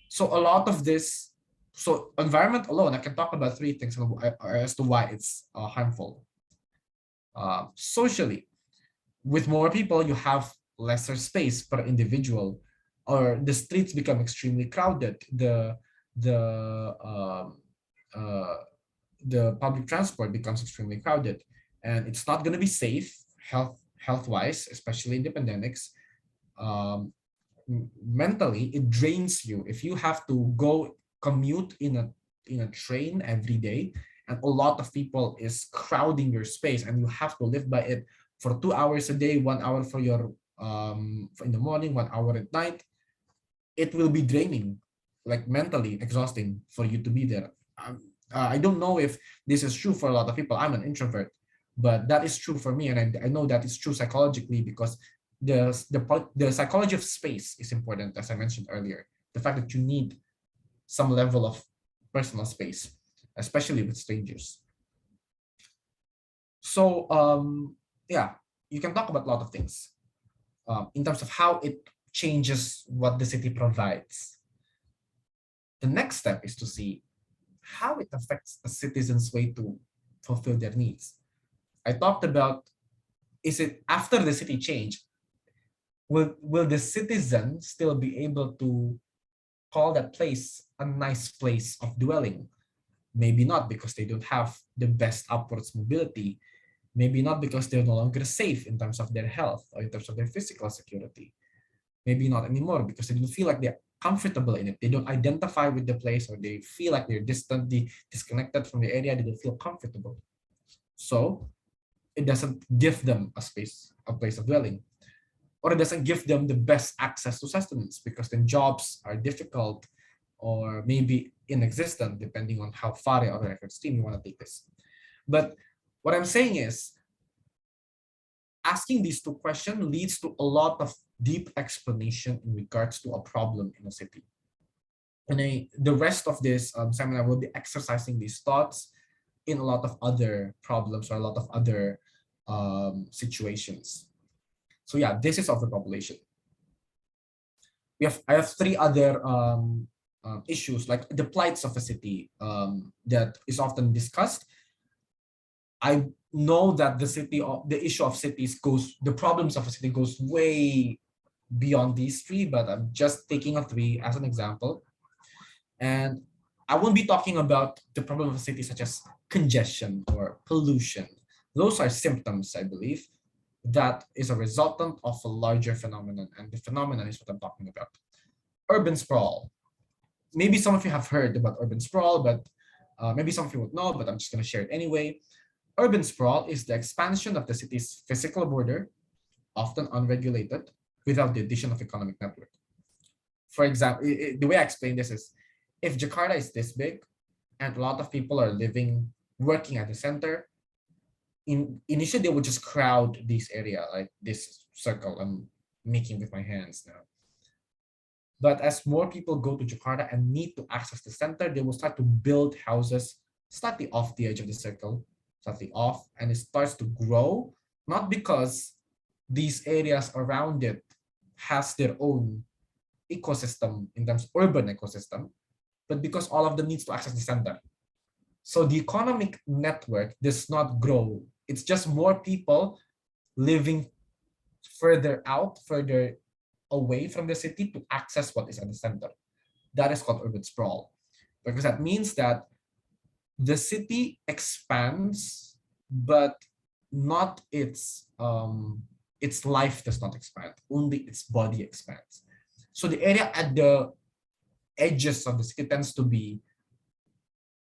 Speaker 1: So a lot of this, so environment alone, I can talk about three things as to why it's harmful. Socially, with more people, you have lesser space per individual, or the streets become extremely crowded. The public transport becomes extremely crowded, and it's not going to be safe health-wise, especially in the pandemics. Mentally, it drains you if you have to go commute in a train every day, and a lot of people is crowding your space, and you have to live by it for 2 hours a day, 1 hour for your in the morning, 1 hour at night. It will be draining, like mentally exhausting for you to be there. I don't know if this is true for a lot of people. I'm an introvert, but that is true for me, and I know that is true psychologically, because the psychology of space is important, as I mentioned earlier. The fact that you need some level of personal space, especially with strangers. So yeah, you can talk about a lot of things in terms of how it changes what the city provides. The next step is to see how it affects a citizen's way to fulfill their needs. I talked about, is it after the city change, will the citizen still be able to call that place a nice place of dwelling? Maybe not, because they don't have the best upwards mobility. Maybe not, because they're no longer safe in terms of their health or in terms of their physical security. Maybe not anymore, because they don't feel like they're comfortable in it. They don't identify with the place, or they feel like they're disconnected from the area. They don't feel comfortable. So it doesn't give them a place of dwelling, or it doesn't give them the best access to sustenance, because then jobs are difficult or maybe inexistent, depending on how far out of extreme you want to take this. But what I'm saying is, asking these two questions leads to a lot of deep explanation in regards to a problem in a city. And the rest of this seminar will be exercising these thoughts in a lot of other problems or a lot of other situations. So yeah, this is overpopulation. I have three other issues, like the plights of a city that is often discussed. I know that the issue of cities the problems of a city goes way beyond these three, but I'm just taking a three as an example. And I won't be talking about the problem of a city such as congestion or pollution. Those are symptoms, I believe, that is a resultant of a larger phenomenon, and the phenomenon is what I'm talking about. Urban sprawl. Maybe some of you have heard about urban sprawl, but maybe some of you won't know, but I'm just going to share it anyway. Urban sprawl is the expansion of the city's physical border, often unregulated, without the addition of economic network. For example, the way I explain this is, if Jakarta is this big and a lot of people are working at the center, initially they would just crowd this area, like this circle I'm making with my hands now. But as more people go to Jakarta and need to access the center, they will start to build houses slightly off the edge of the circle, slightly off, and it starts to grow, not because these areas around it has their own ecosystem in terms of urban ecosystem, but because all of them needs to access the center. So the economic network does not grow. It's just more people living further out, further away from the city to access what is at the center. That is called urban sprawl, because that means that the city expands, but not its life does not expand, only its body expands. So the area at the edges of the city tends to be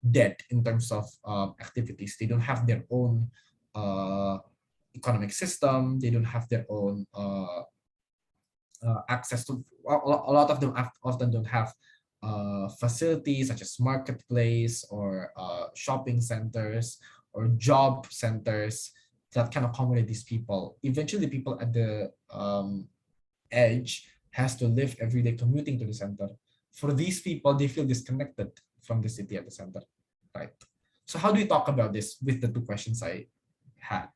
Speaker 1: dead in terms of activities. They don't have their own economic system. They don't have their own access to, a lot of them often don't have facilities such as marketplace or shopping centers or job centers that can accommodate these people. Eventually, people at the edge has to live every day commuting to the center. For these people, they feel disconnected from the city at the center, right? So how do we talk about this with the two questions I had?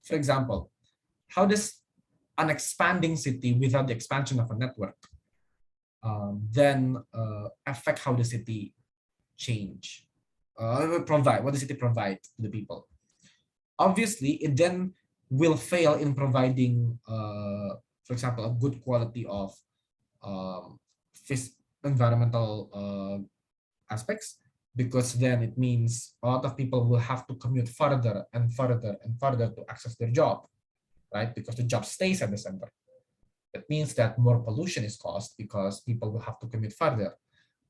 Speaker 1: For example, how does an expanding city without the expansion of a network then affect how the city change? What does the city provide to the people? Obviously, it then will fail in providing, for example, a good quality of environmental aspects, because then it means a lot of people will have to commute further and further and further to access their job, right? Because the job stays at the center. That means that more pollution is caused because people will have to commute further,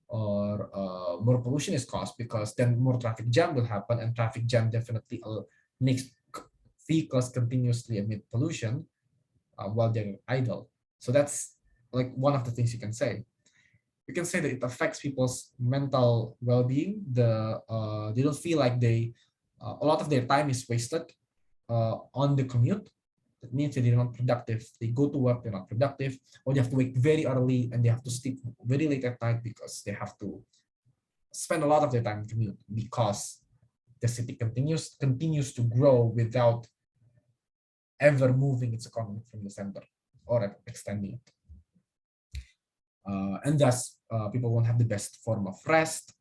Speaker 1: or more pollution is caused because then more traffic jam will happen, and traffic jam definitely makes vehicles continuously emit pollution while they're idle. So that's like one of the things you can say. You can say that it affects people's mental well-being. They don't feel like a lot of their time is wasted on the commute. That means that they're not productive. They go to work, they're not productive, or they have to wake very early and they have to sleep very late at night because they have to spend a lot of their time in commute, because the city continues to grow without ever moving its economy from the center or extending it. And thus, people won't have the best form of rest.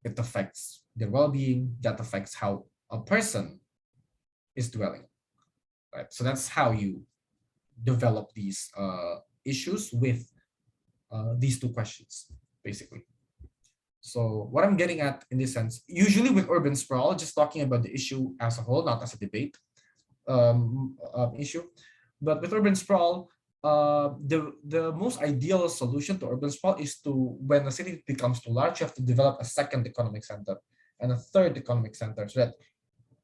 Speaker 1: It affects their well-being. That affects how a person is dwelling. Right? So that's how you develop these issues with these two questions, basically. So what I'm getting at in this sense, usually with urban sprawl, just talking about the issue as a whole, not as a debate issue, but with urban sprawl, the most ideal solution to urban sprawl is to, when a city becomes too large, you have to develop a second economic center and a third economic center, so that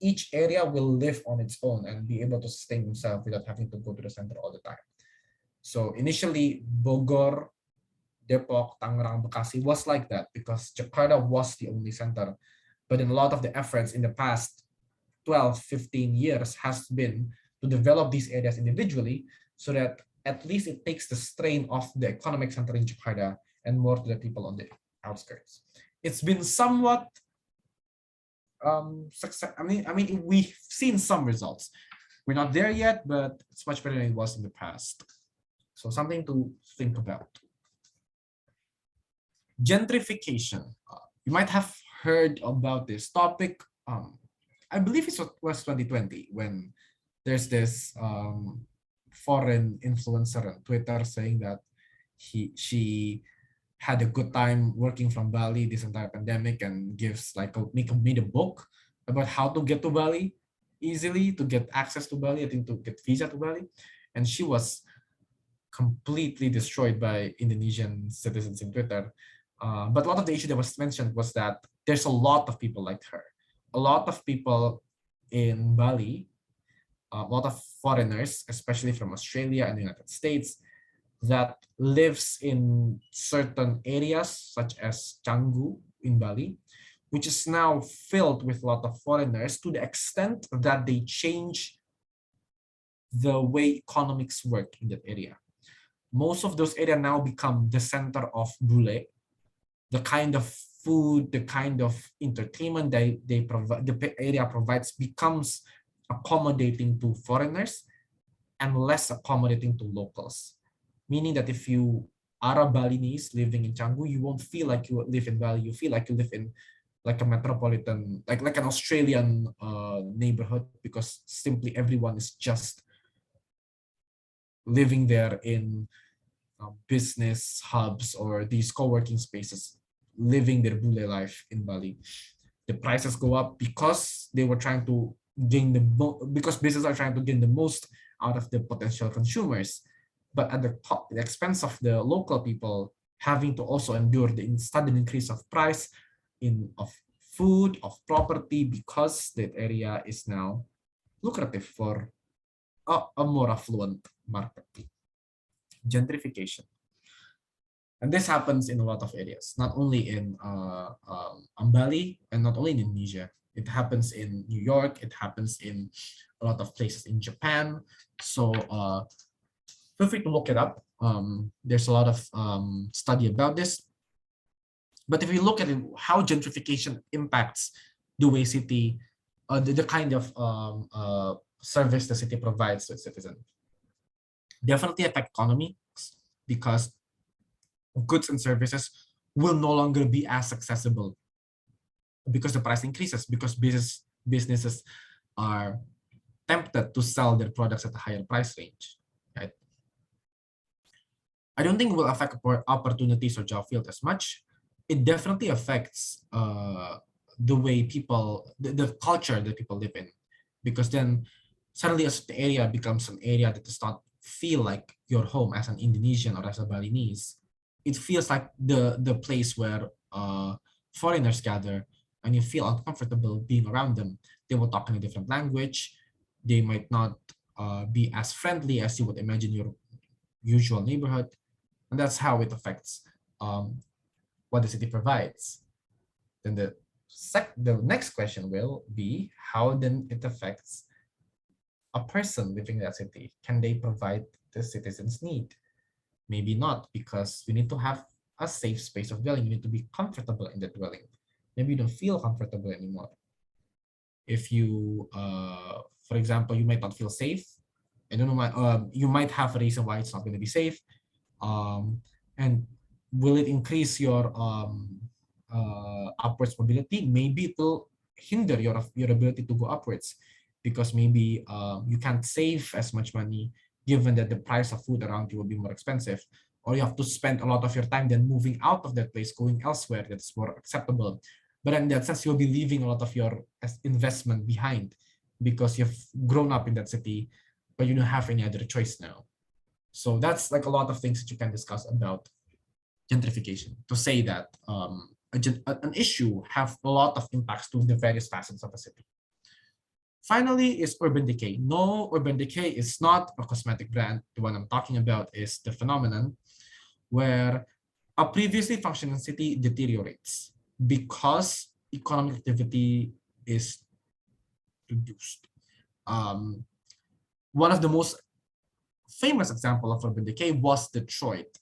Speaker 1: each area will live on its own and be able to sustain themselves without having to go to the center all the time. So initially, Bogor, Depok, Tangerang, Bekasi was like that because Jakarta was the only center. But in a lot of the efforts in the past 12, 15 years has been to develop these areas individually, so that at least it takes the strain off the economic center in Jakarta and more to the people on the outskirts. It's been somewhat success. I mean, we've seen some results. We're not there yet, but it's much better than it was in the past. So something to think about. Gentrification. You might have heard about this topic. I believe it was 2020 when there's this foreign influencer on Twitter saying that she had a good time working from Bali this entire pandemic and gives like made a book about how to get to Bali easily, to get access to Bali, I think to get visa to Bali. And she was completely destroyed by Indonesian citizens in Twitter. But a lot of the issue that was mentioned was that there's a lot of people like her. A lot of people in Bali, a lot of foreigners, especially from Australia and the United States, that lives in certain areas such as Canggu in Bali, which is now filled with a lot of foreigners to the extent that they change the way economics work in that area. Most of those areas now become the center of bule, the kind of food, the kind of entertainment they provide, the area provides becomes accommodating to foreigners and less accommodating to locals. Meaning that if you are a Balinese living in Canggu, you won't feel like you live in Bali. You feel like you live in like a metropolitan, like an Australian neighborhood, because simply everyone is just living there in business hubs or these co-working spaces, living their bule life in Bali. The prices go up because they were trying to gain because businesses are trying to gain the most out of the potential consumers, but at the expense of the local people having to also endure the sudden increase of price of food, of property, because that area is now lucrative for a more affluent market. Gentrification. And this happens in a lot of areas, not only in Bali and not only in Indonesia. It happens in New York. It happens in a lot of places in Japan. So feel free to look it up. There's a lot of study about this. But if you look at it, how gentrification impacts the way city, the kind of service the city provides to its citizens, definitely affect economy, because goods and services will no longer be as accessible because the price increases, because businesses are tempted to sell their products at a higher price range, right? I don't think it will affect opportunities or job field as much. It definitely affects the way people, the culture that people live in, because then suddenly the area becomes an area that does not feel like your home as an Indonesian or as a Balinese. It feels like the place where foreigners gather, and you feel uncomfortable being around them. They will talk in a different language. They might not be as friendly as you would imagine your usual neighborhood. And that's how it affects what the city provides. Then the next question will be, how then it affects a person living in that city. Can they provide the citizens' need? Maybe not, because you need to have a safe space of dwelling. You need to be comfortable in the dwelling. Maybe you don't feel comfortable anymore. If you, for example, you might not feel safe. I don't know, you might have a reason why it's not going to be safe. And will it increase your upwards mobility? Maybe it will hinder your ability to go upwards, because maybe you can't save as much money given that the price of food around you will be more expensive, or you have to spend a lot of your time then moving out of that place, going elsewhere that's more acceptable. But in that sense, you'll be leaving a lot of your investment behind, because you've grown up in that city, but you don't have any other choice now. So that's like a lot of things that you can discuss about gentrification, to say that an issue have a lot of impacts to the various facets of a city. Finally is urban decay. No, urban decay is not a cosmetic brand. The one I'm talking about is the phenomenon where a previously functioning city deteriorates because economic activity is reduced. One of the most famous example of urban decay was Detroit.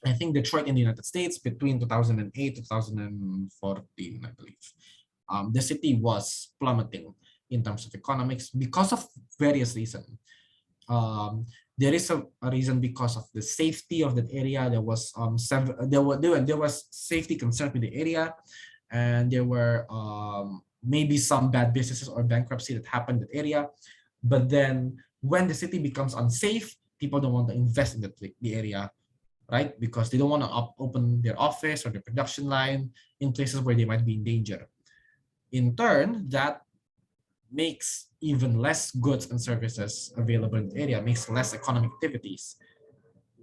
Speaker 1: I think Detroit in the United States between 2008 2014, I believe. The city was plummeting in terms of economics because of various reasons. There is a reason because of the safety of that area. There was there was safety concerns with the area, and there were maybe some bad businesses or bankruptcy that happened in that area. But then when the city becomes unsafe, people don't want to invest in the area, right? Because they don't want to open their office or their production line in places where they might be in danger. In turn, that makes even less goods and services available in the area, makes less economic activities.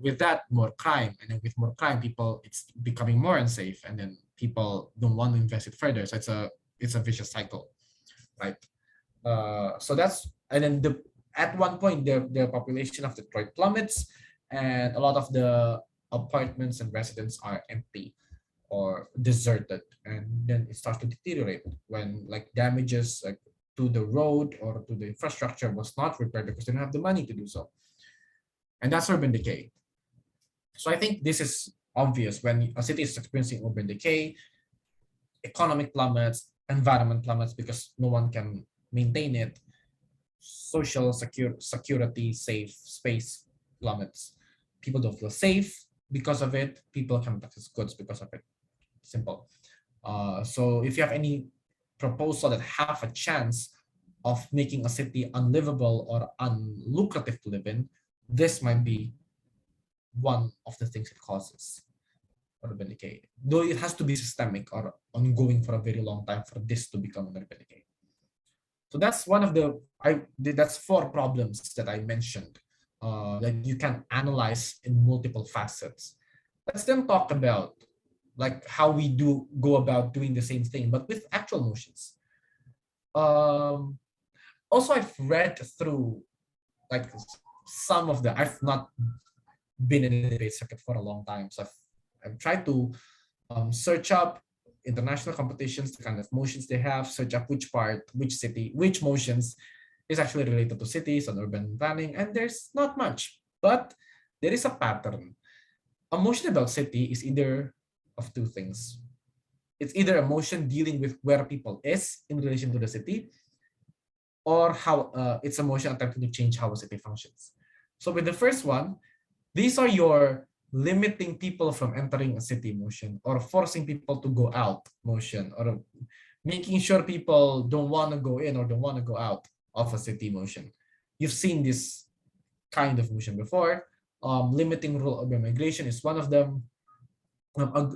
Speaker 1: With that, more crime, and then with more crime, it's becoming more unsafe, and then people don't want to invest it further. So it's a vicious cycle, right? So that's, and then at one point the population of Detroit plummets, and a lot of the apartments and residents are empty or deserted, and then it starts to deteriorate when like damages like to the road or to the infrastructure was not repaired because they don't have the money to do so. And that's urban decay. So I think this is obvious when a city is experiencing urban decay, economic plummets, environment plummets because no one can maintain it, social security, safe space plummets. People don't feel safe because of it. People can't access goods because of it. Simple. So if you have any proposal that have a chance of making a city unlivable or unlucrative to live in, this might be one of the things it causes urban decay. Though it has to be systemic or ongoing for a very long time for this to become an urban decay. So that's one of that's 4 problems that I mentioned that you can analyze in multiple facets. Let's then talk about like how we go about doing the same thing, but with actual motions. Also, I've read through like some of I've not been in the debate circuit for a long time, so I've tried to search up international competitions, the kind of motions they have, search up which city, which motions is actually related to cities and urban planning, and there's not much, but there is a pattern. A motion about city is either of 2 things. It's either a motion dealing with where people is in relation to the city, or how it's a motion attempting to change how a city functions. So with the first one, these are your limiting people from entering a city motion, or forcing people to go out motion, or making sure people don't want to go in or don't want to go out of a city motion. You've seen this kind of motion before. Limiting rural urban migration is one of them.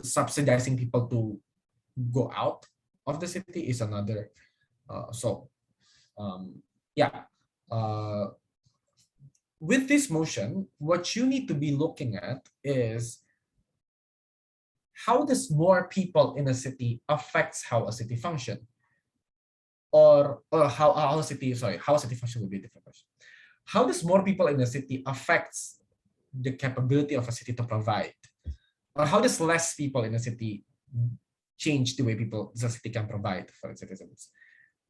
Speaker 1: Subsidizing people to go out of the city is another. With this motion, what you need to be looking at is how does more people in a city affects how a city function, or how a city function would be a different question. How does more people in a city affects the capability of a city to provide, or how does less people in a city change the way the city can provide for its citizens?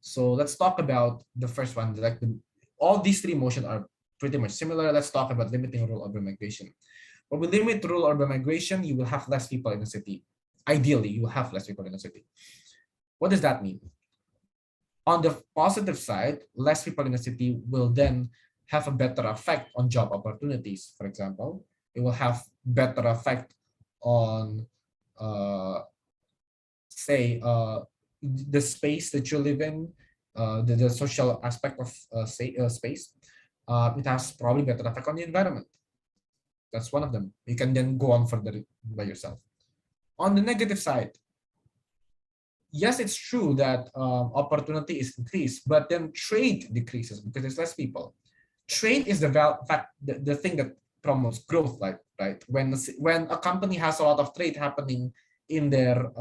Speaker 1: So let's talk about the first one. Like all these 3 motions are pretty much similar. Let's talk about limiting rural urban migration. When we limit rural urban migration, you will have less people in the city. Ideally, you will have less people in the city. What does that mean? On the positive side, less people in the city will then have a better effect on job opportunities. For example, it will have better effect on, the space that you live in, the social aspect of space. It has probably better effect on the environment. That's one of them. You can then go on further by yourself. On the negative side, yes, it's true that opportunity is increased, but then trade decreases because there's less people. Trade is the thing that promotes growth, right? When a company has a lot of trade happening in their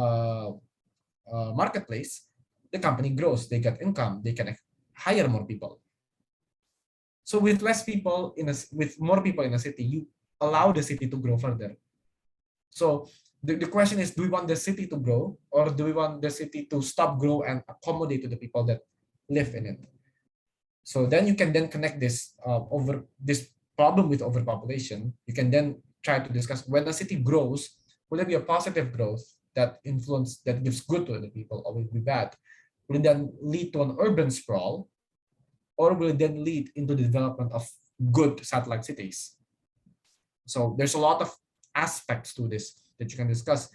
Speaker 1: marketplace, the company grows, they get income, they can hire more people. So with more people in a city, you allow the city to grow further. So the question is, do we want the city to grow, or do we want the city to stop grow and accommodate to the people that live in it? So then you can then connect this this problem with overpopulation. You can then try to discuss when a city grows, will it be a positive growth that gives good to the people, or will it be bad? Will it then lead to an urban sprawl, or will it then lead into the development of good satellite cities? So there's a lot of aspects to this that you can discuss.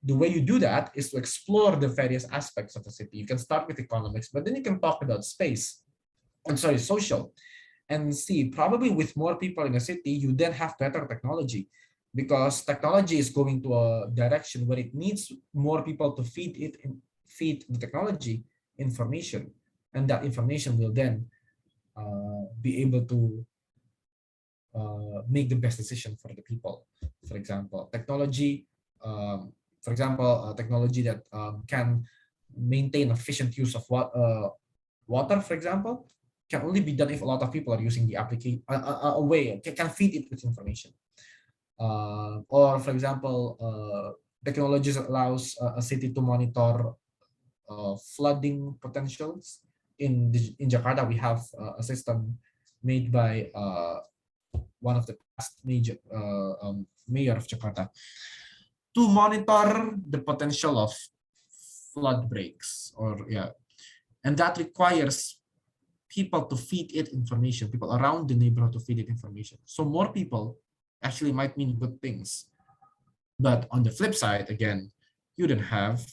Speaker 1: The way you do that is to explore the various aspects of a city. You can start with economics, but then you can talk about space, social, and see, probably with more people in a city, you then have better technology, because technology is going to a direction where it needs more people to feed the technology information, and that information will then be able to make the best decision for the people. For example, technology that can maintain efficient use of water, for example, can only be done if a lot of people are using the application, a way can feed it with information. Or for example, technologies allows a city to monitor flooding potentials. In Jakarta, we have a system made by one of the past major mayor of Jakarta to monitor the potential of flood breaks, and that requires people to feed it information, people around the neighborhood to feed it information. So more people actually might mean good things, but on the flip side, again, you then have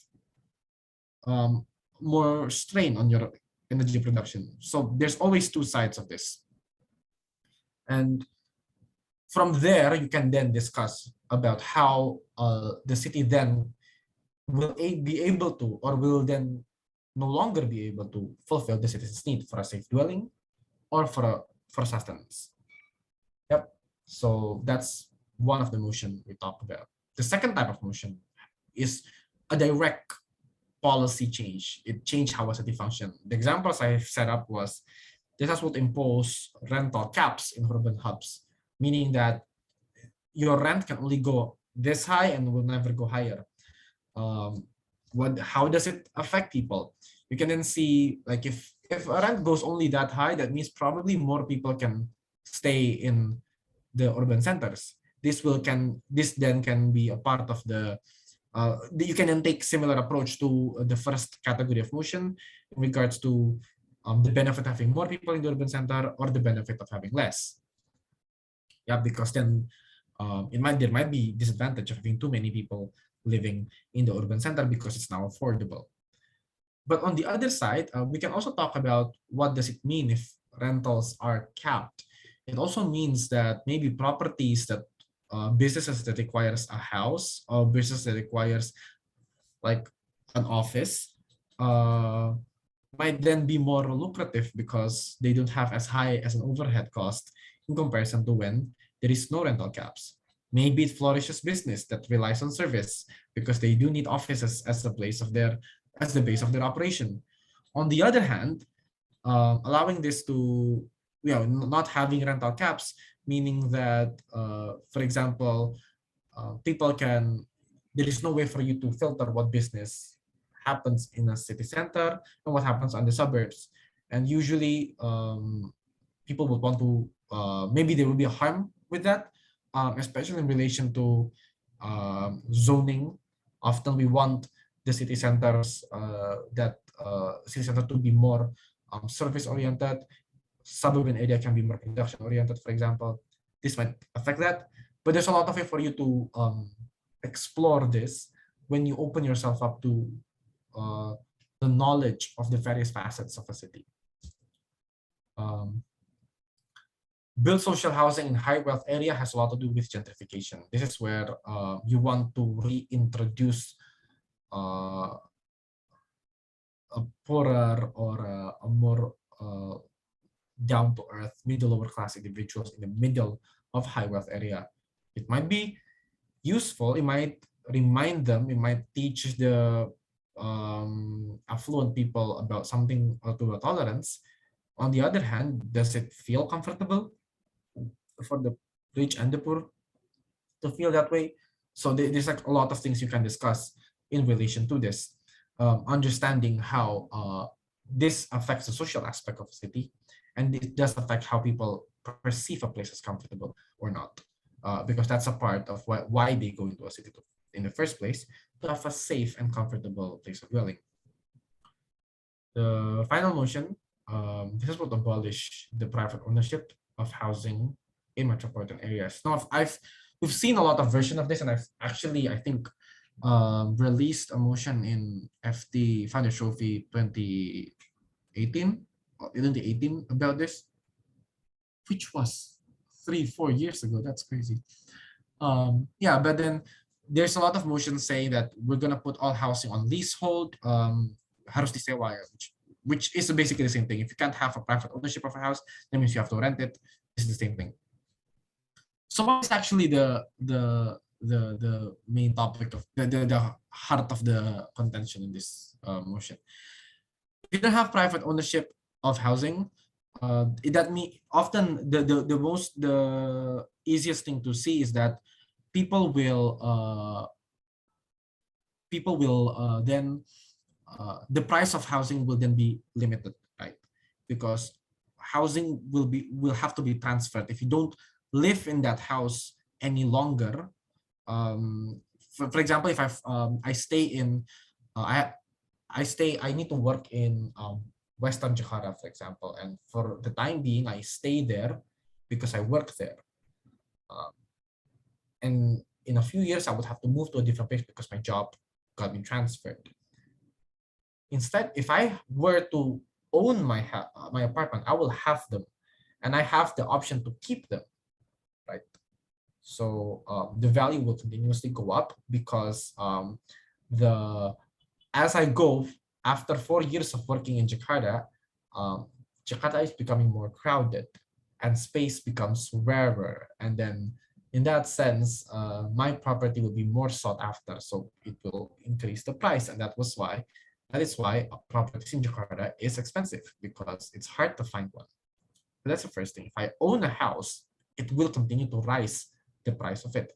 Speaker 1: more strain on your energy production. So there's always two sides of this, and from there you can then discuss about how the city then will be able to, or will then no longer be able to fulfill the citizens' need for a safe dwelling or for sustenance. Yep. So that's one of the motion we talked about. The second type of motion is a direct policy change. It changed how a city functions. The examples I set up was this would impose rental caps in urban hubs, meaning that your rent can only go this high and will never go higher. How does it affect people? You can then see, like, if a rent goes only that high, that means probably more people can stay in the urban centers. This then can be a part of the you can then take similar approach to the first category of motion in regards to the benefit of having more people in the urban center or the benefit of having less. Yeah, because then there might be disadvantage of having too many people living in the urban center because it's now affordable. But on the other side, we can also talk about what does it mean if rentals are capped. It also means that maybe properties that businesses that requires a house, or business that requires like an office might then be more lucrative because they don't have as high as an overhead cost in comparison to when there is no rental caps. Maybe it flourishes business that relies on service because they do need offices as the base of their operation. On the other hand, allowing this to, not having rental caps, meaning that, for example, there is no way for you to filter what business happens in a city center and what happens on the suburbs. And usually people would want to, maybe there will be a harm with that, especially in relation to zoning. Often we want the city centers to be more service oriented. Suburban area can be more production oriented, for example. This might affect that, but there's a lot of way for you to explore this when you open yourself up to the knowledge of the various facets of a city. Build social housing in high wealth area has a lot to do with gentrification. This is where you want to reintroduce a poorer or a more down-to-earth middle lower class individuals in the middle of high wealth area. It might be useful. It might remind them. It might teach the affluent people about something to a tolerance. On the other hand, does it feel comfortable for the rich and the poor to feel that way? So there's like a lot of things you can discuss in relation to this, understanding how this affects the social aspect of the city, and it does affect how people perceive a place as comfortable or not. because that's a part of why they go into a city in the first place, to have a safe and comfortable place of dwelling. The final motion, this would abolish the private ownership of housing in metropolitan areas. Now, we've seen a lot of version of this, and I've actually, I think, released a motion in FT Founders Trophy 2018 or 2018 about this, which was 3-4 years ago. That's crazy. Yeah, but then there's a lot of motions saying that we're gonna put all housing on leasehold, harus disewa, which is basically the same thing. If you can't have a private ownership of a house, that means you have to rent it. It's the same thing. So what's actually the main topic of the heart of the contention in this motion? If you don't have private ownership of housing, that means often the easiest thing to see is that people will then the price of housing will then be limited, right? Because housing will have to be transferred. If you don't live in that house any longer, for example, if I stay in I need to work in Western Jakarta, for example, and for the time being I stay there because I work there, and in a few years I would have to move to a different place because my job got me transferred. Instead, if I were to own my apartment, I will have them, and I have the option to keep them, right? So the value will continuously go up because as I go, after 4 years of working in Jakarta, Jakarta is becoming more crowded and space becomes rarer. And then in that sense, my property will be more sought after. So it will increase the price. And that is why properties in Jakarta is expensive, because it's hard to find one. So that's the first thing. If I own a house, it will continue to rise the price of it.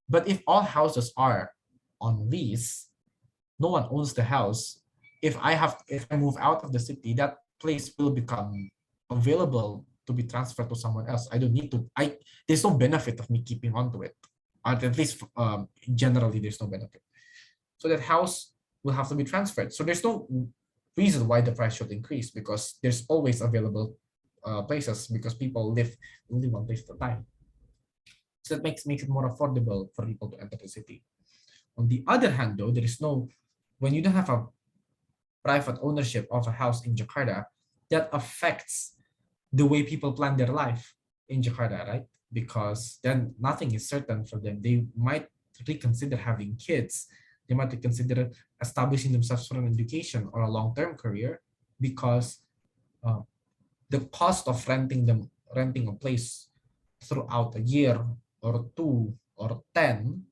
Speaker 1: But if all houses are on lease, no one owns the house. If I move out of the city, that place will become available to be transferred to someone else. I don't need to. There's no benefit of me keeping onto it. At least generally, there's no benefit. So that house will have to be transferred. So there's no reason why the price should increase, because there's always available places, because people live only one place at a time. So that makes it more affordable for people to enter the city. On the other hand, though, when you don't have a private ownership of a house in Jakarta, that affects the way people plan their life in Jakarta, right? Because then nothing is certain for them. They might reconsider having kids. They might reconsider establishing themselves for an education or a long-term career, because the cost of renting a place throughout a year or 2 or 10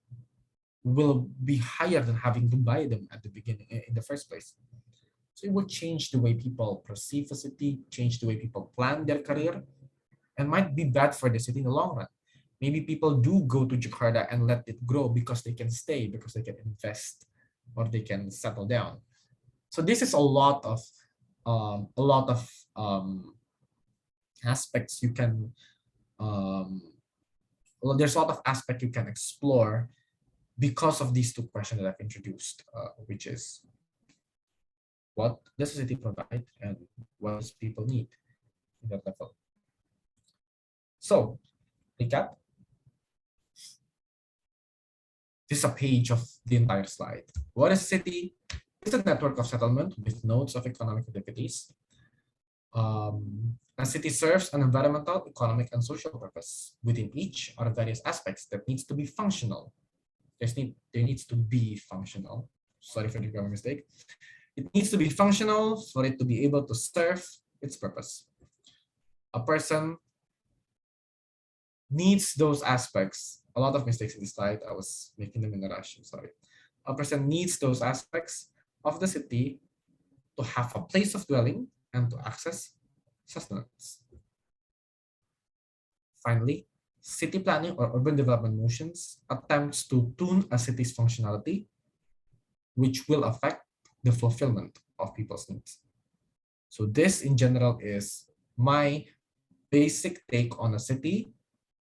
Speaker 1: will be higher than having to buy them at the beginning in the first place. So it will change the way people perceive a city, change the way people plan their career, and might be bad for the city in the long run. Maybe people do go to Jakarta and let it grow because they can stay, because they can invest, or they can settle down. So this is a lot of aspects you can. There's a lot of aspects you can explore because of these two questions that I've introduced, which is, what does the city provide and what does people need in that level? So, recap. This is a page of the entire slide. What is a city? It's a network of settlement with nodes of economic activities. A city serves an environmental, economic, and social purpose. Within each are various aspects that needs to be functional. There needs to be functional. Sorry for the grammar mistake. It needs to be functional for it to be able to serve its purpose. A person needs those aspects. A lot of mistakes in this slide. I was making them in a rush. I'm sorry. A person needs those aspects of the city to have a place of dwelling and to access sustenance. Finally, city planning or urban development motions attempts to tune a city's functionality, which will affect the fulfillment of people's needs. So this in general is my basic take on a city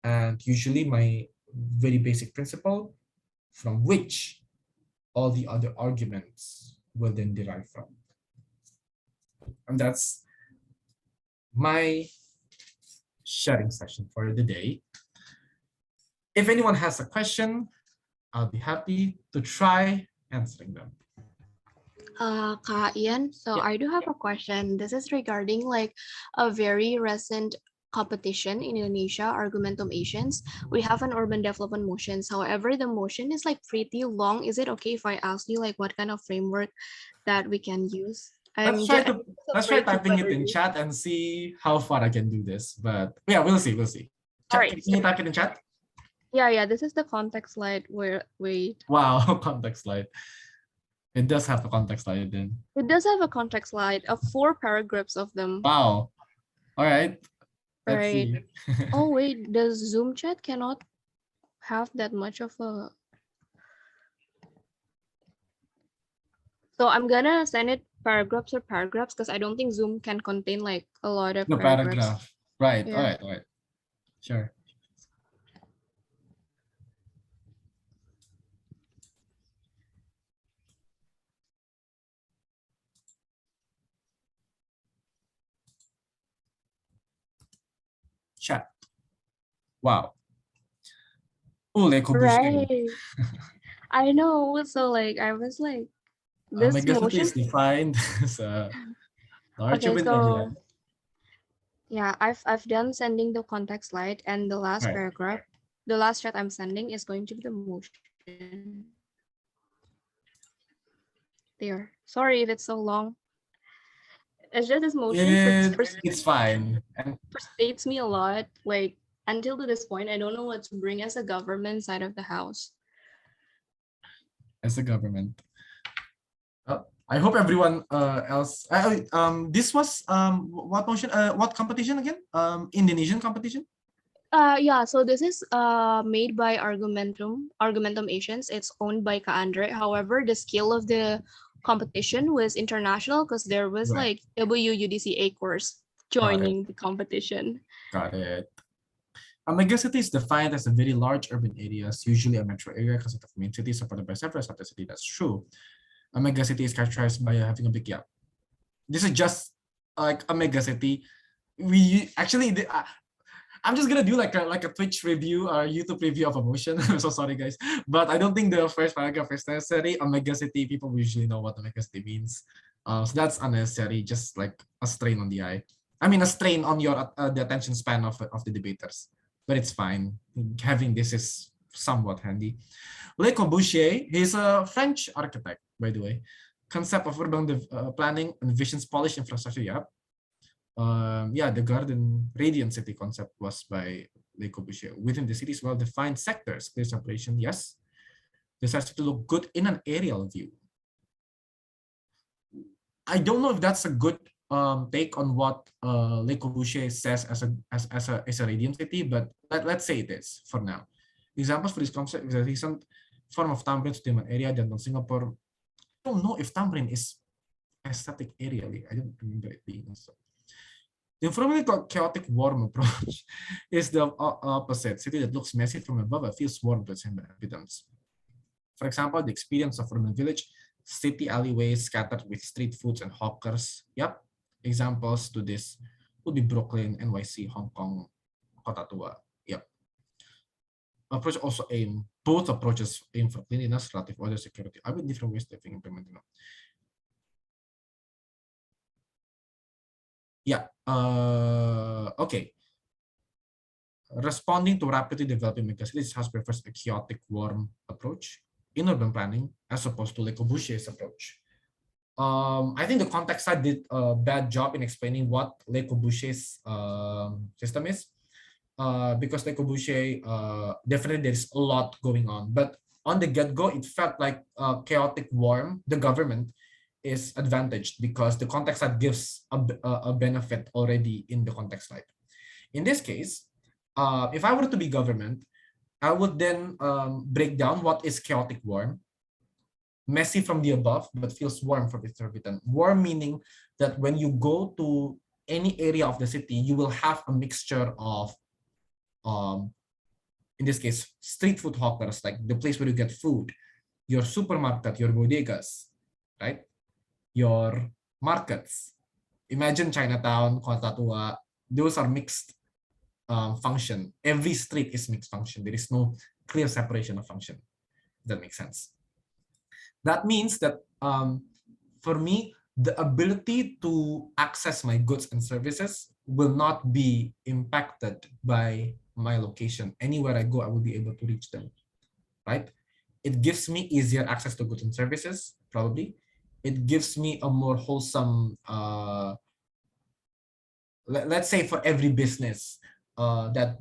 Speaker 1: and usually my very basic principle from which all the other arguments will then derive from. And that's my sharing session for the day. If anyone has a question, I'll be happy to try answering them.
Speaker 2: Kak Ian, so
Speaker 1: Yeah.
Speaker 2: I do have a question. This is regarding like a very recent competition in Indonesia, Argumentum Asians. We have an urban development motions. However, the motion is like pretty long. Is it okay if I ask you like what kind of framework that we can use?
Speaker 1: Let's
Speaker 2: I'm
Speaker 1: try
Speaker 2: just
Speaker 1: to typing it in chat and see how far I can do this. But yeah, we'll see.
Speaker 2: All
Speaker 1: Chat,
Speaker 2: right.
Speaker 1: can you type it in chat?
Speaker 2: Yeah. This is the context slide. Wait.
Speaker 1: Wow, context slide. It does have a context slide then.
Speaker 2: It does have a context slide of 4 paragraphs of them.
Speaker 1: Wow. All right. Let's see.
Speaker 2: Oh wait, the Zoom chat cannot have that much of a. So I'm gonna send it paragraphs because I don't think Zoom can contain like a lot of
Speaker 1: The
Speaker 2: paragraphs.
Speaker 1: paragraph. Right.
Speaker 2: Yeah.
Speaker 1: All right. Sure. Chat. Wow.
Speaker 2: Right. I know. So like I was like this
Speaker 1: Megacity
Speaker 2: motion.
Speaker 1: is defined as a large
Speaker 2: Okay,
Speaker 1: urban area.
Speaker 2: so yeah, I've done sending the context slide and the last
Speaker 1: Right.
Speaker 2: paragraph. The last chat I'm sending is going to be the motion. There. Sorry if it's so long. It's just this motion
Speaker 1: It's fine. And
Speaker 2: frustrates me a lot. Like until to this point, I don't know what to bring as a government side of the house.
Speaker 1: as a government. I hope everyone else. This was what motion? What competition again? Indonesian competition.
Speaker 2: Yeah. So this is made by Argumentum Asians. It's owned by Ka Andre. However, the scale of the competition was international because there was
Speaker 1: Right.
Speaker 2: like UADC A course joining the competition.
Speaker 1: Got it. A megacity is defined as a very large urban areas, usually a metro area consisting of main cities supported by several subcity. That's true. A megacity is characterized by having a big gap. This is just like a megacity. We actually, I'm just gonna do like a Twitch review or YouTube review of a motion. I'm so sorry, guys, but I don't think the first paragraph is necessary. A megacity, people usually know what a megacity means, so that's unnecessary. Just like a strain on the eye. I mean, a strain on your the attention span of the debaters. But it's fine. Having this is somewhat handy. Le Corbusier, he's a French architect, by the way. Concept of urban planning envisions polished infrastructure. Yeah, the garden radiant city concept was by Le Corbusier. Within the city's well-defined sectors, clear separation, yes. This has to look good in an aerial view. I don't know if that's a good take on what Le Corbusier says as a radiant city, but let's say it is for now. Examples for this concept is a recent form of tamrin to an area than Singapore. I don't know if tamrin is aesthetic aerially. I don't remember it being so. The informally chaotic warm approach is the opposite. City that looks messy from above but feels warm to its inhabitants. For example, the experience of urban village, city alleyways scattered with street foods and hawkers. Yep. Examples to this would be Brooklyn, NYC, Hong Kong, Kota Tua. Yep. Approach also both approaches aim for cleanliness, relative order, security. I mean, different ways to think implementing. Yeah. Okay. Responding to rapidly developing megacities has prefers a chaotic, warm approach in urban planning as opposed to Le Corbusier's approach. I think the context side did a bad job in explaining what Le Corbusier's system is, because Le Corbusier, definitely there's a lot going on, but on the get-go, it felt like chaotic warm. The government is advantaged because the context side gives a benefit already in the context side. In this case, if I were to be government, I would then break down what is chaotic warm. Messy from the above, but feels warm from its orbitant. Warm meaning that when you go to any area of the city, you will have a mixture of in this case, street food hawkers, like the place where you get food, your supermarket, your bodegas, right? Your markets. Imagine Chinatown, Kota Tua, those are mixed function. Every street is mixed function. There is no clear separation of function. That makes sense. That means that for me, the ability to access my goods and services will not be impacted by my location. Anywhere I go, I will be able to reach them, right? It gives me easier access to goods and services, probably. It gives me a more wholesome, let's say for every business that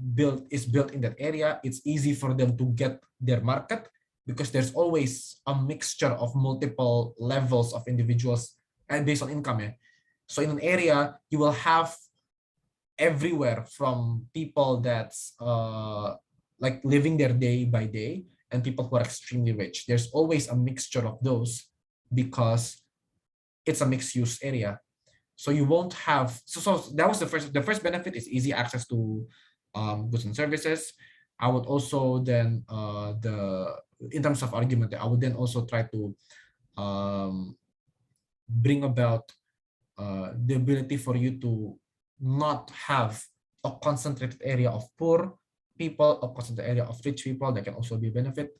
Speaker 1: is built in that area, it's easy for them to get their market because there's always a mixture of multiple levels of individuals and based on income. So in an area, you will have everywhere from people that's like living their day by day and people who are extremely rich. There's always a mixture of those because it's a mixed use area. So you won't have, so that was the first benefit is easy access to goods and services. I would also then, in terms of argument, I would then also try to bring about the ability for you to not have a concentrated area of poor people, a concentrated area of rich people. That can also be a benefit.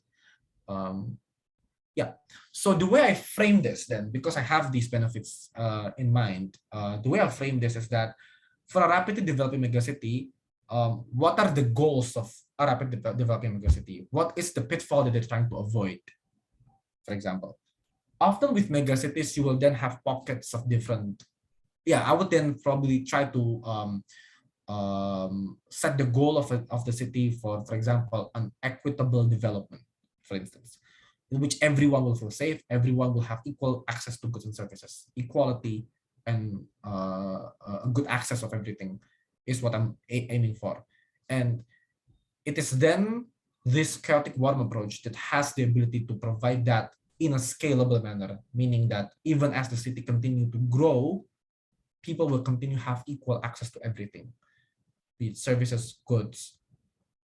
Speaker 1: Yeah, so the way I frame this then, because I have these benefits in mind, the way I frame this is that for a rapidly developing megacity, what are the goals of a rapidly developing megacity? What is the pitfall that they're trying to avoid? For example, often with megacities, you will then have pockets of different, I would then probably try to set the goal of the city for example, an equitable development, for instance, in which everyone will feel safe, everyone will have equal access to goods and services. Equality and a good access of everything is what I'm aiming for. And it is then this chaotic warm approach that has the ability to provide that in a scalable manner, meaning that even as the city continue to grow, people will continue to have equal access to everything, be it services, goods,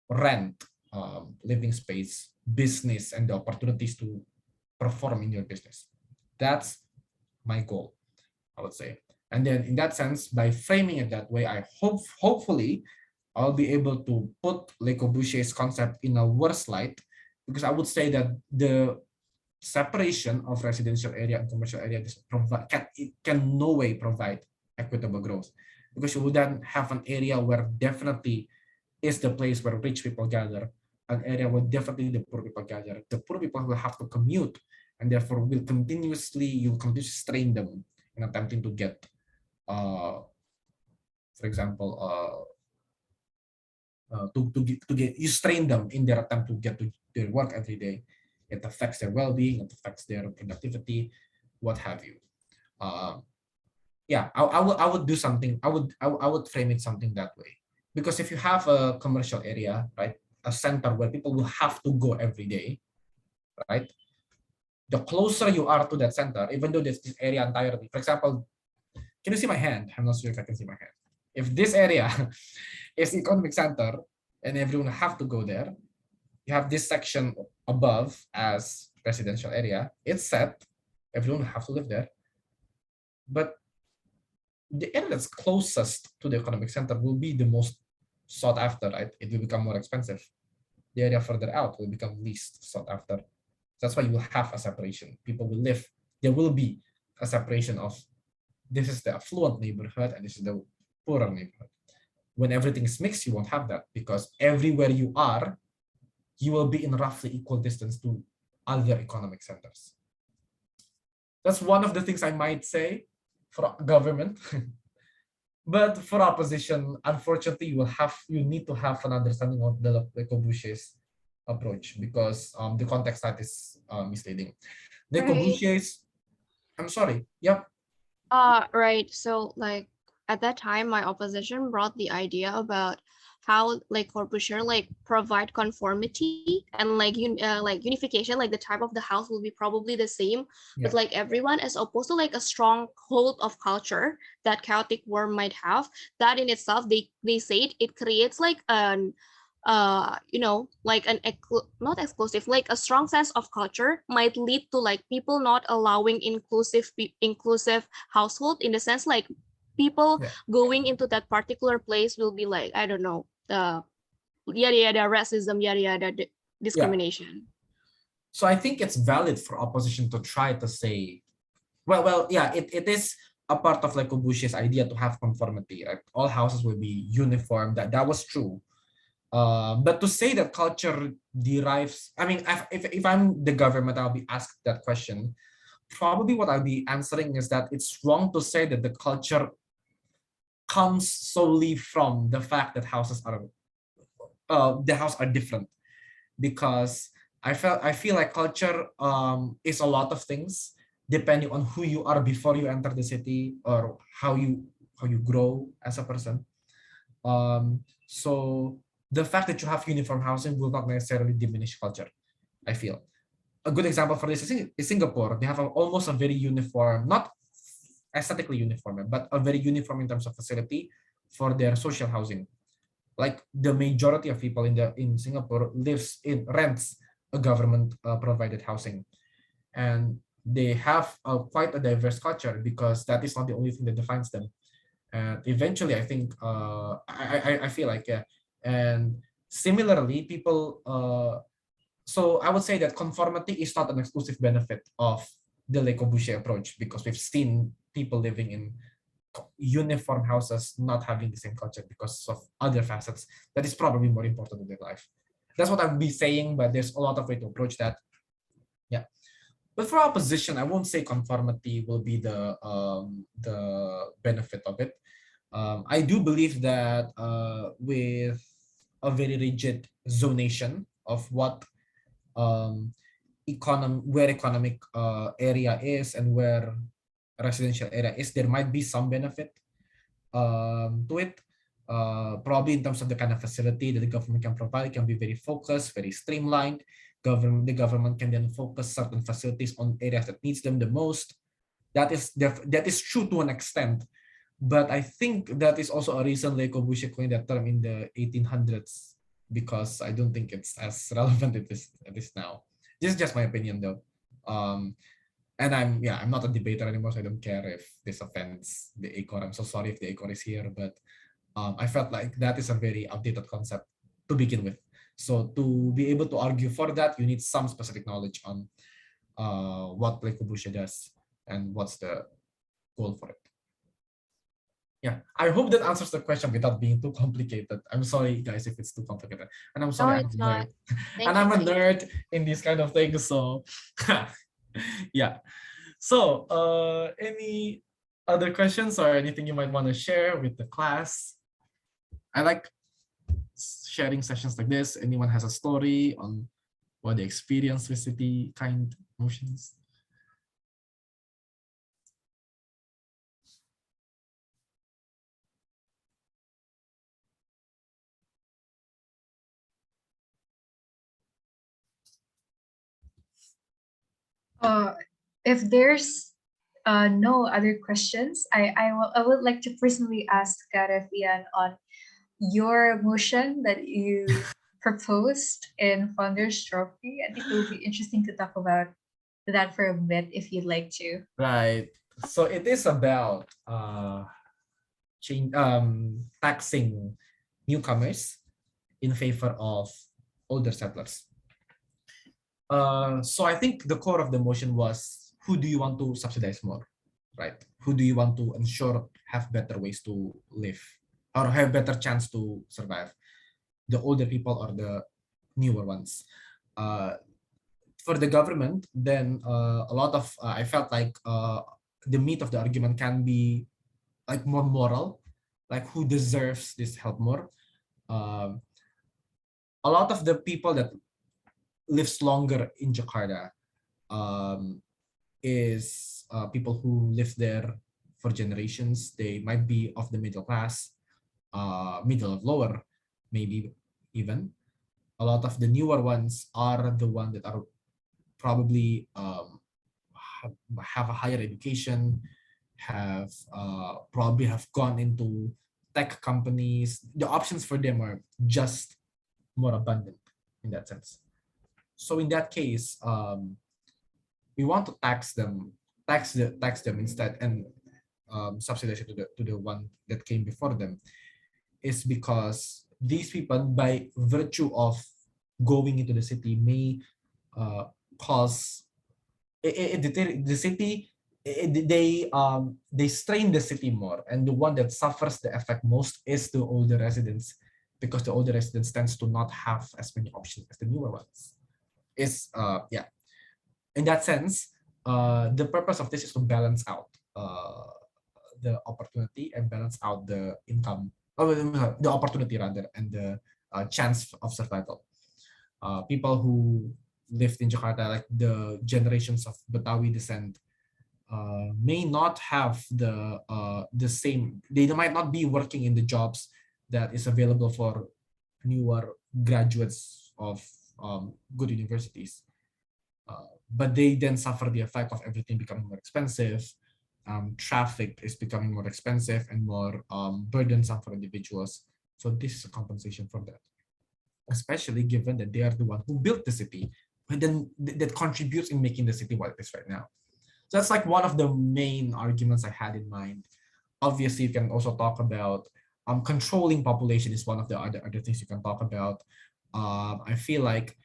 Speaker 1: rent, living space, business, and the opportunities to perform in your business. That's my goal, I would say. And then in that sense, by framing it that way, I hopefully I'll be able to put Le Corbusier's concept in a worse light, because I would say that the separation of residential area and commercial area can no way provide equitable growth, because you would then have an area where definitely is the place where rich people gather, an area where definitely the poor people gather. The poor people will have to commute, and therefore will continuously strain them in attempting to get, for example, you strain them in their attempt to get to their work every day. It affects their well-being, it affects their productivity, what have you. I would do something. I would frame it something that way, because if you have a commercial area, right, a center where people will have to go every day, right, the closer you are to that center, even though this area entirely, for example, can you see my hand? I'm not sure if I can see my hand. If this area is the economic center and everyone have to go there, you have this section above as residential area. It's set, everyone have to live there, but the area that's closest to the economic center will be the most sought after, right? It will become more expensive. The area further out will become least sought after. That's why you will have a separation. People will live, there will be a separation of, this is the affluent neighborhood and this is the poorer neighborhood. When everything is mixed, you won't have that, because everywhere you are, you will be in roughly equal distance to other economic centers. That's one of the things I might say for government. But for opposition, unfortunately, you need to have an understanding of the Le Corbusier's approach, because the context that is misleading. Le Corbusier's, I'm sorry, yep.
Speaker 2: Right. So like at that time, my opposition brought the idea about how like Corbusier like provide conformity and like unification, like the type of the house will be probably the same, but like everyone, as opposed to like a strong hold of culture that chaotic war might have. That in itself, they said it creates like an you know, like not exclusive, like a strong sense of culture might lead to like people not allowing inclusive household, in the sense like people
Speaker 1: Yeah.
Speaker 2: going into that particular place will be like, I don't know, yada yada racism, yada yada
Speaker 1: Yeah.
Speaker 2: discrimination.
Speaker 1: So I think it's valid for opposition to try to say, well, yeah, it is a part of like Obushi's idea to have conformity, right? All houses will be uniform. That was true. But to say that culture derives, I mean, if I'm the government, I'll be asked that question. Probably what I'll be answering is that it's wrong to say that the culture comes solely from the fact that houses are different, because I feel like culture is a lot of things depending on who you are before you enter the city, or how you grow as a person. So the fact that you have uniform housing will not necessarily diminish culture, I feel. A good example for this is Singapore. They have almost a very uniform, not aesthetically uniform, but a very uniform in terms of facility for their social housing. Like the majority of people in Singapore rents a government provided housing, and they have quite a diverse culture, because that is not the only thing that defines them. And eventually, I think I feel like, yeah. And similarly, people. So I would say that conformity is not an exclusive benefit of the Le Corbusier approach, because we've seen people living in uniform houses not having the same culture because of other facets that is probably more important in their life. That's what I would be saying, but there's a lot of way to approach that. Yeah. But for opposition, I won't say conformity will be the benefit of it. I do believe that with a very rigid zonation of what where economic area is and where residential area is, there might be some benefit to it. Probably in terms of the kind of facility that the government can provide, can be very focused, very streamlined. The government can then focus certain facilities on areas that needs them the most. That is true to an extent, but I think that is also a reason Le Corbusier coined that term in the 1800s, because I don't think it's as relevant it is now. This is just my opinion, though. And I'm not a debater anymore, so I don't care if this offends the ACOR. I'm so sorry if the ACOR is here, but I felt like that is a very outdated concept to begin with. So to be able to argue for that, you need some specific knowledge on what Le Corbusier does and what's the goal for it. Yeah, I hope that answers the question without being too complicated. I'm sorry, guys, if it's too complicated. And I'm sorry,
Speaker 2: No,
Speaker 1: I'm a
Speaker 2: it's
Speaker 1: nerd.
Speaker 2: not. Thank
Speaker 1: And
Speaker 2: you.
Speaker 1: I'm a
Speaker 2: Thank you.
Speaker 1: nerd in these kind of things, so yeah. So, any other questions or anything you might want to share with the class? I like sharing sessions like this. Anyone has a story on what they experience with city kind motions?
Speaker 3: If there's no other questions, I would like to personally ask Revian on your motion that you proposed in Founder's Trophy. I think it will be interesting to talk about that for a bit if you'd like to.
Speaker 1: Right. So it is about taxing newcomers in favor of older settlers. So I think the core of the motion was, who do you want to subsidize more, right? Who do you want to ensure have better ways to live or have better chance to survive? The older people or the newer ones? For the government, then a lot of I felt like the meat of the argument can be like more moral, like who deserves this help more. A lot of the people that lives longer in Jakarta is people who live there for generations. They might be of the middle class, middle of lower, maybe even. A lot of the newer ones are the ones that are probably have a higher education, have probably have gone into tech companies. The options for them are just more abundant in that sense. So in that case, we want to tax them instead, and subsidize it to the one that came before them, is because these people, by virtue of going into the city, may cause the city. They strain the city more, and the one that suffers the effect most is the older residents, because the older residents tends to not have as many options as the newer ones. Is yeah. In that sense, the purpose of this is to balance out the opportunity and balance out the income, or the opportunity rather, and the chance of survival. People who lived in Jakarta, like the generations of Betawi descent, may not have the same. They might not be working in the jobs that is available for newer graduates of good universities. But they then suffer the effect of everything becoming more expensive. Traffic is becoming more expensive and more burdensome for individuals. So this is a compensation for that, especially given that they are the one who built the city, but then that contributes in making the city what it is right now. So that's like one of the main arguments I had in mind. Obviously, you can also talk about controlling population is one of the other things you can talk about. I feel like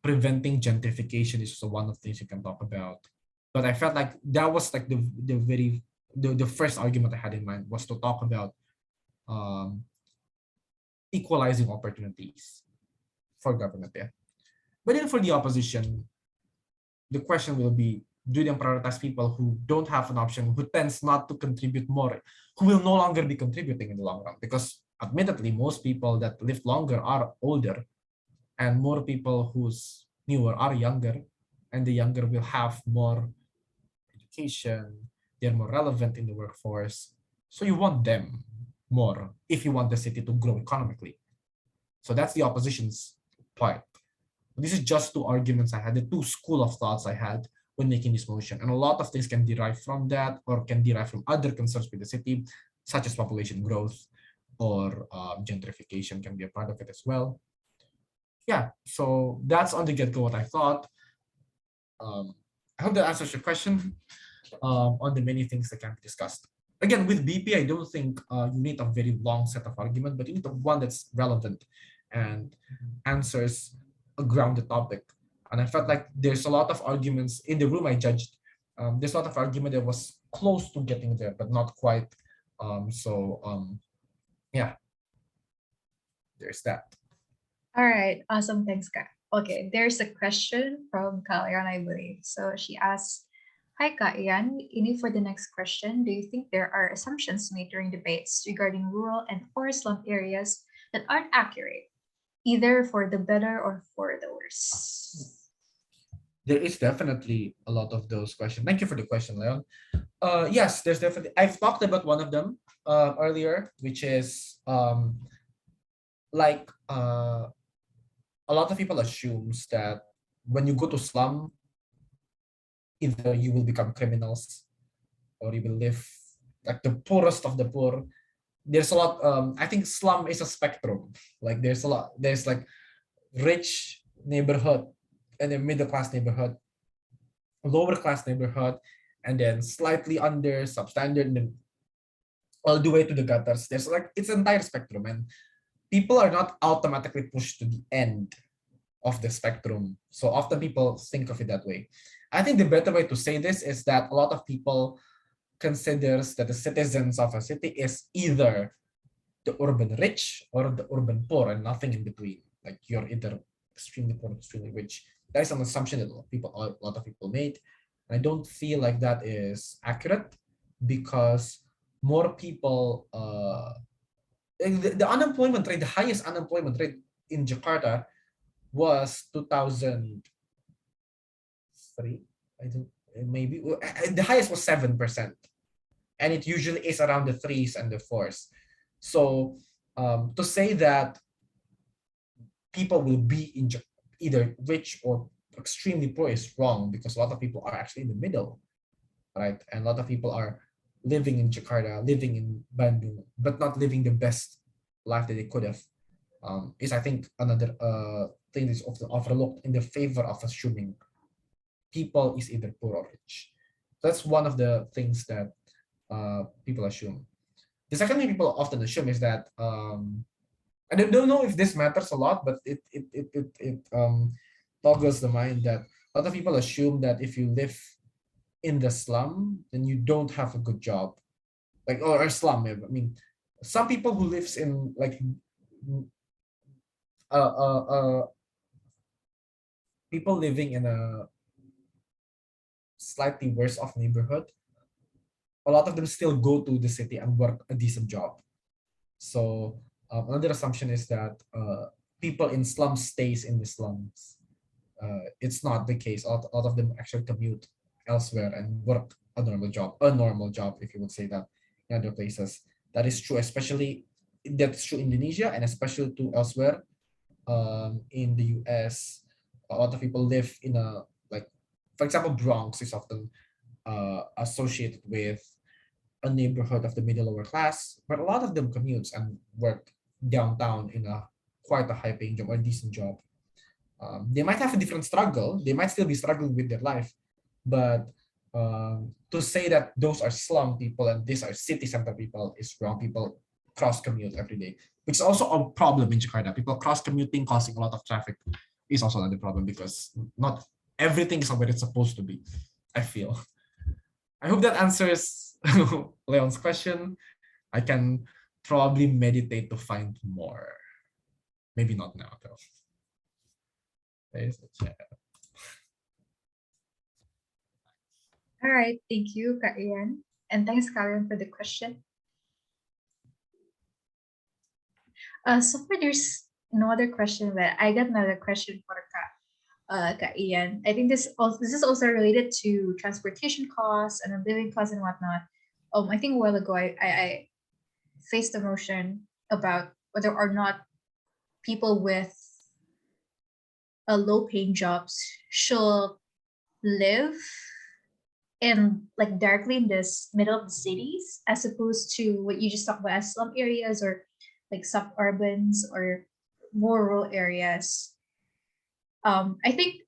Speaker 1: preventing gentrification is also one of the things you can talk about. But I felt like that was like the first argument I had in mind, was to talk about equalizing opportunities for government. Yeah. But then for the opposition, the question will be, do they prioritize people who don't have an option, who tends not to contribute more, who will no longer be contributing in the long run? Because admittedly, most people that live longer are older, and more people who's newer are younger, and the younger will have more education, they're more relevant in the workforce. So you want them more if you want the city to grow economically. So that's the opposition's part. This is just two arguments I had, the two school of thoughts I had when making this motion. And a lot of things can derive from that, or can derive from other concerns with the city, such as population growth, or gentrification can be a part of it as well. Yeah, so that's on the get-go what I thought. I hope that answers your question on the many things that can be discussed. Again, with BP, I don't think you need a very long set of argument, but you need one that's relevant and answers a grounded topic. And I felt like there's a lot of arguments in the room I judged. There's a lot of argument that was close to getting there, but not quite. Yeah, there's that.
Speaker 3: All right, awesome. Thanks, Ka. Okay, there's a question from Kalian, I believe. So she asks, hi, Kak Ian. Ini for the next question. Do you think there are assumptions made during debates regarding rural and forest slum areas that aren't accurate, either for the better or for the worse?
Speaker 1: There is definitely a lot of those questions. Thank you for the question, Leon. Yes, there's definitely. I've talked about one of them earlier, which is a lot of people assumes that when you go to slum, either you will become criminals or you will live like the poorest of the poor. There's a lot. I think slum is a spectrum. Like there's a lot. There's like rich neighborhood, and then middle class neighborhood, lower class neighborhood, and then slightly under substandard, and then all the way to the gutters. There's like it's an entire spectrum, and people are not automatically pushed to the end of the spectrum. So often people think of it that way. I think the better way to say this is that a lot of people considers that the citizens of a city is either the urban rich or the urban poor, and nothing in between. Like you're either extremely poor or extremely rich. That is an assumption that a lot of people made. I don't feel like that is accurate, because more people, the unemployment rate, the highest unemployment rate in Jakarta was 2003. I don't, maybe the highest was 7%, and it usually is around the 3s and the 4s. So to say that people will be in either rich or extremely poor is wrong, because a lot of people are actually in the middle, right? And a lot of people are living in Jakarta, living in Bandung, but not living the best life that they could have is I think another thing that's often overlooked in the favor of assuming people is either poor or rich. That's one of the things that people assume. The second thing people often assume is that I don't know if this matters a lot, but it toggles the mind that a lot of people assume that if you live in the slum, then you don't have a good job, like or slum. I mean, some people who lives in like uh, uh, uh, people living in a slightly worse off neighborhood, a lot of them still go to the city and work a decent job. So another assumption is that people in slums stays in the slums. It's not the case. A lot of them actually commute elsewhere and work a normal job, if you would say that in other places. That is true, especially that's true in Indonesia and especially to elsewhere. In the US, a lot of people live in a like, for example, Bronx is often associated with a neighborhood of the middle lower class, but a lot of them commutes and work downtown in a quite a high paying job or decent job. They might have a different struggle. They might still be struggling with their life, but to say that those are slum people and these are city center people is wrong. People cross commute every day, which is also a problem in Jakarta. People cross commuting, causing a lot of traffic, is also another problem because not everything is where it's supposed to be. I feel. I hope that answers Leon's question. I can probably meditate to find more. Maybe not now though. There's the chat.
Speaker 3: All right, thank you, Kak Ian. And thanks, Karen, for the question. So far, there's no other question, but I got another question for Kak Ian. I think this is also related to transportation costs and living costs and whatnot. I think a while ago, I faced a motion about whether or not people with low-paying jobs should live in like directly in this middle of the cities, as opposed to what you just talked about as slum areas or like suburbans or more rural areas. I think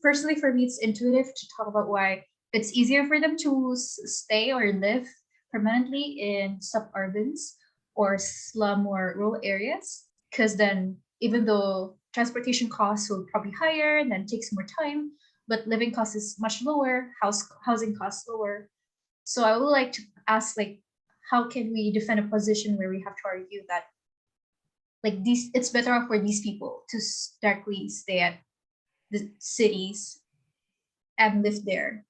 Speaker 3: personally for me it's intuitive to talk about why it's easier for them to stay or live permanently in suburbans or slum or rural areas, because then even though transportation costs will probably higher and then takes more time, but living cost is much lower, housing costs lower. So I would like to ask, like, how can we defend a position where we have to argue that like these it's better off for these people to directly stay at the cities and live there,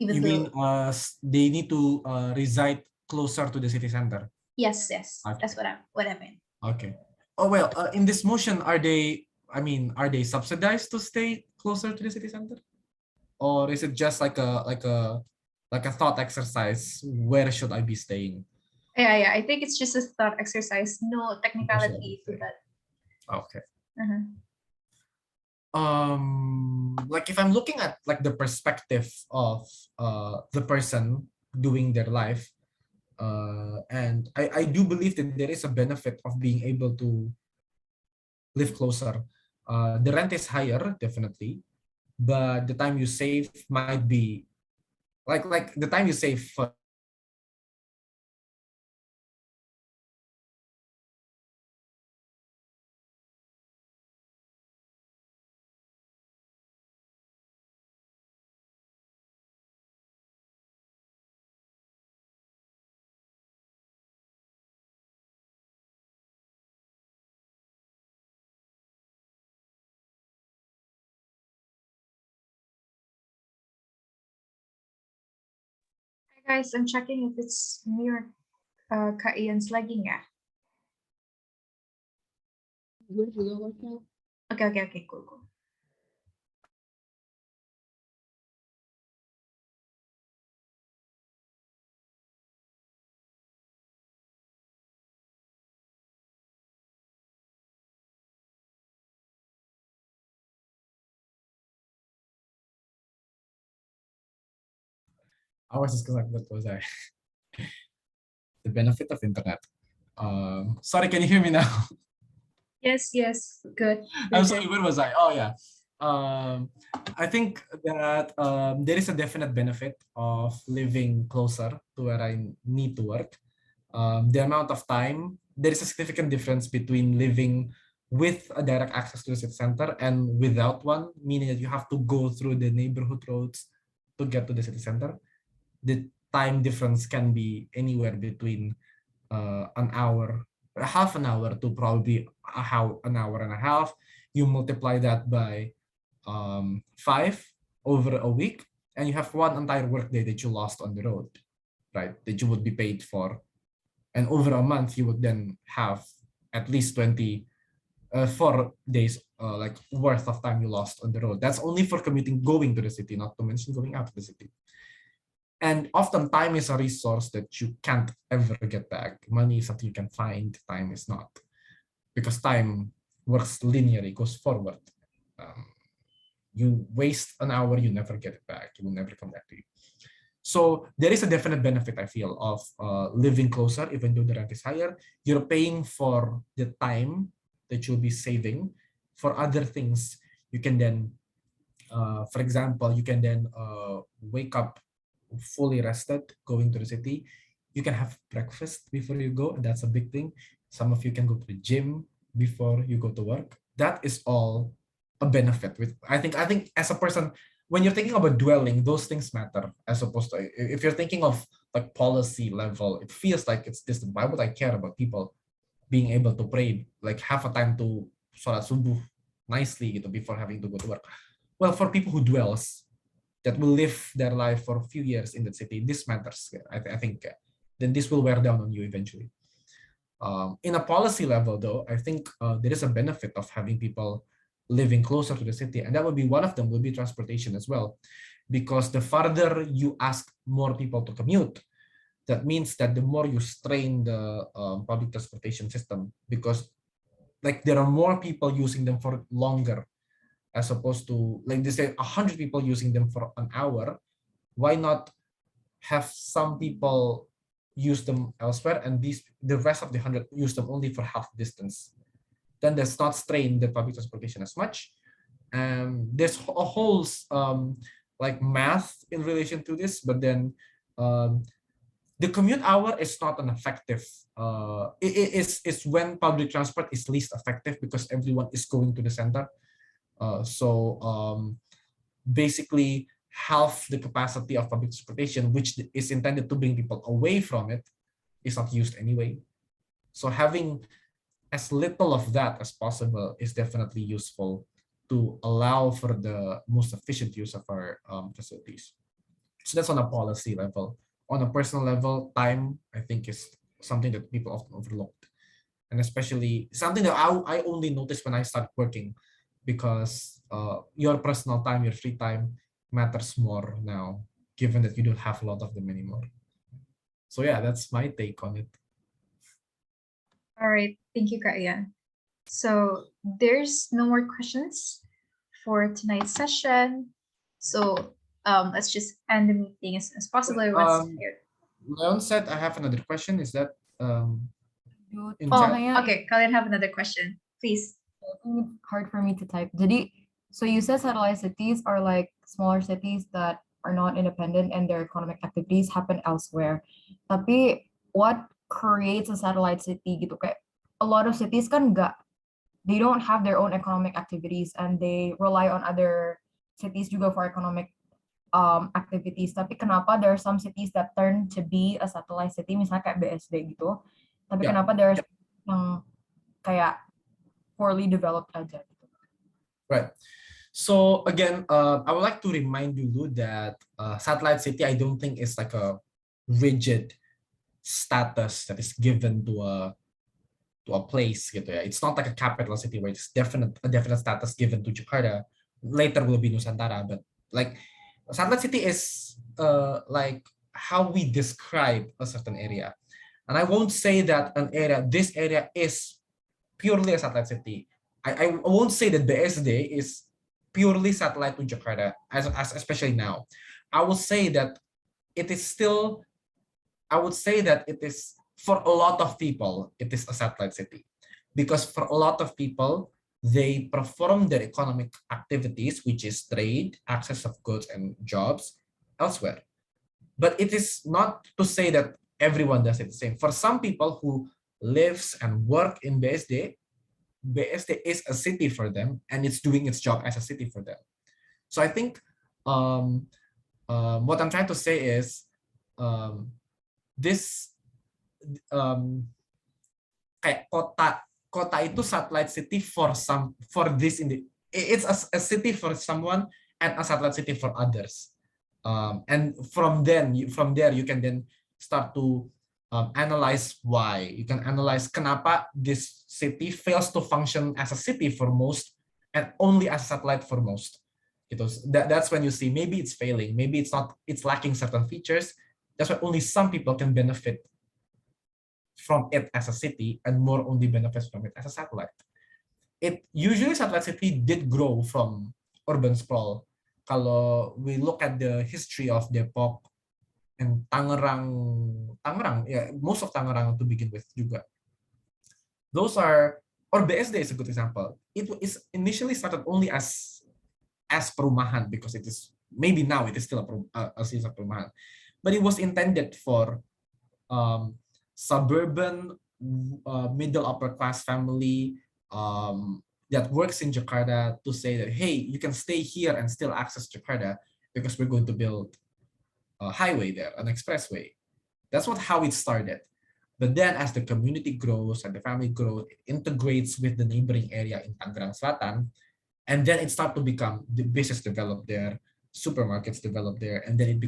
Speaker 3: even
Speaker 1: You mean
Speaker 3: though
Speaker 1: they need to reside closer to the city center?
Speaker 3: yes,
Speaker 1: Okay.
Speaker 3: that's what I meant.
Speaker 1: Okay. Oh well, in this motion, are they? I mean, are they subsidized to stay closer to the city center, or is it just like a thought exercise? Where should I be staying?
Speaker 3: Yeah, I think it's just a thought exercise, no
Speaker 1: Where should I be
Speaker 3: technicality to
Speaker 1: staying?
Speaker 3: that.
Speaker 1: Okay.
Speaker 3: Uh-huh.
Speaker 1: Like if I'm looking at like the perspective of the person doing their life, and I do believe that there is a benefit of being able to live closer. The rent is higher, definitely, but the time you save might be like the time you save for
Speaker 3: Hi guys, I'm checking if it's me or Kak Ian's lagging ya. Okay, cool.
Speaker 1: I was just like, what was I? The benefit of internet. Sorry, can you hear me now?
Speaker 3: Yes, yes, good.
Speaker 1: I'm
Speaker 3: Good.
Speaker 1: sorry, where was I? Oh yeah. I think that there is a definite benefit of living closer to where I need to work. The amount of time, there is a significant difference between living with a direct access to the city center and without one, meaning that you have to go through the neighborhood roads to get to the city center. The time difference can be anywhere between an hour, half an hour to probably an hour and a half. You multiply that by 5 over a week, and you have one entire workday that you lost on the road, right? That you would be paid for. And over a month, you would then have at least 4 days like worth of time you lost on the road. That's only for commuting, going to the city, not to mention going out of the city. And often time is a resource that you can't ever get back. Money is something you can find, time is not. Because time works linearly, goes forward. You waste an hour, you never get it back. It will never come back to you. So there is a definite benefit, I feel, of living closer, even though the rent is higher. You're paying for the time that you'll be saving for other things. You can then, for example, you can then wake up fully rested, going to the city. You can have breakfast before you go, and that's a big thing. Some of you can go to the gym before you go to work. That is all a benefit. I think as a person, when you're thinking about dwelling, those things matter, as opposed to if you're thinking of like policy level, it feels like it's distant. Why would I care about people being able to pray, like have a time to sholat subuh nicely before having to go to work? Well, for people who dwells, that will live their life for a few years in the city, this matters. I think then this will wear down on you eventually. In a policy level, though, I think there is a benefit of having people living closer to the city, and that would be one of them will be transportation as well, because the farther you ask more people to commute, that means that the more you strain the public transportation system, because like there are more people using them for longer, as opposed to like they say 100 people using them for an hour. Why not have some people use them elsewhere and the rest of the 100 use them only for half distance? Then there's not strain the public transportation as much. And there's a whole like math in relation to this, but then the commute hour is not an effective. It is when public transport is least effective because everyone is going to the center. Basically, half the capacity of public transportation, which is intended to bring people away from it, is not used anyway. So having as little of that as possible is definitely useful to allow for the most efficient use of our facilities. So that's on a policy level. On a personal level, time, I think, is something that people often overlook. And especially something that I only noticed when I started working, because your personal time, your free time matters more now, given that you don't have a lot of them anymore. So yeah, that's my take on it.
Speaker 3: All right, thank you, Kaiyan. So there's no more questions for tonight's session. So let's just end the meeting as soon as possible.
Speaker 1: Leon said I have another question. Is that in
Speaker 3: Oh,
Speaker 1: chat?
Speaker 3: okay, Kalian have another question, please.
Speaker 4: I think it's hard for me to type. So you said satellite cities are like smaller cities that are not independent and their economic activities happen elsewhere. Tapi what creates a satellite city gitu? Kayak a lot of cities kan they don't have their own economic activities and they rely on other cities juga for economic activities. Tapi kenapa there are some cities that turn to be a satellite city, misalnya kayak BSD gitu. Tapi kenapa there are yang kayak poorly developed aja gitu.
Speaker 1: Right. So again, I would like to remind you that satellite city, I don't think is like a rigid status that is given to a place. Gitu ya. It's not like a capital city where it's a definite status given to Jakarta. Later will be Nusantara, but like satellite city is like how we describe a certain area. And I won't say that this area is purely a satellite city. I won't say that BSD is purely satellite to Jakarta, as especially now. I would say that it is for a lot of people, it is a satellite city. because for a lot of people, they perform their economic activities, which is trade, access of goods and jobs elsewhere. But it is not to say that everyone does it the same. For some people who lives and work in BSD, BSD is a city for them, and it's doing its job as a city for them. So I think what I'm trying to say is this kayak kota itu satellite city for this it's a city for someone and a satellite city for others. And from there you can then start to analyze why. You can analyze kenapa this city fails to function as a city for most and only as a satellite for most. That's when you see maybe it's failing, maybe it's lacking certain features. That's why only some people can benefit from it as a city and more only benefits from it as a satellite. Usually satellite city did grow from urban sprawl. Kalau we look at the history of Depok and Tangerang, yeah, most of Tangerang to begin with juga. Those are, or BSD is a good example. It is initially started only as perumahan because it is, maybe now it is still a series of perumahan, but it was intended for suburban middle upper class family that works in Jakarta to say that, hey, you can stay here and still access Jakarta because we're going to build a highway there, an expressway. That's how it started. But then as the community grows and the family grows, it integrates with the neighboring area in Tangerang Selatan, and then it starts to become, the business developed there, supermarkets developed there, and then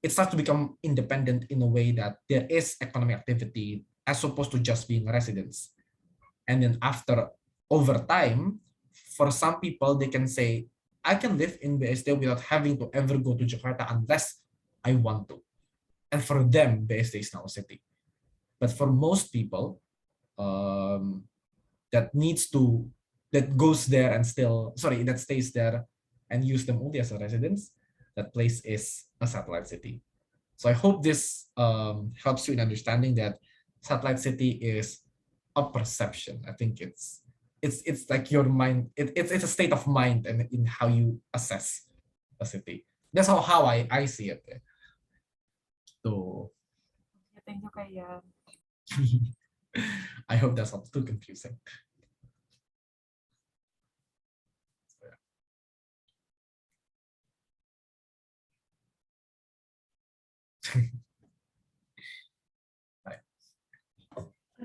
Speaker 1: it starts to become independent in a way that there is economic activity as opposed to just being residents. And then over time, for some people, they can say, I can live in BSD without having to ever go to Jakarta unless I want to. And for them, BSD is now a city. But for most people, that goes there and that stays there and use them only as a residence, that place is a satellite city. So I hope this helps you in understanding that satellite city is a perception. I think it's like your mind. It's a state of mind and in how you assess a city. That's how I see it. So
Speaker 4: Thank you, Kaya.
Speaker 1: I hope that's not too confusing.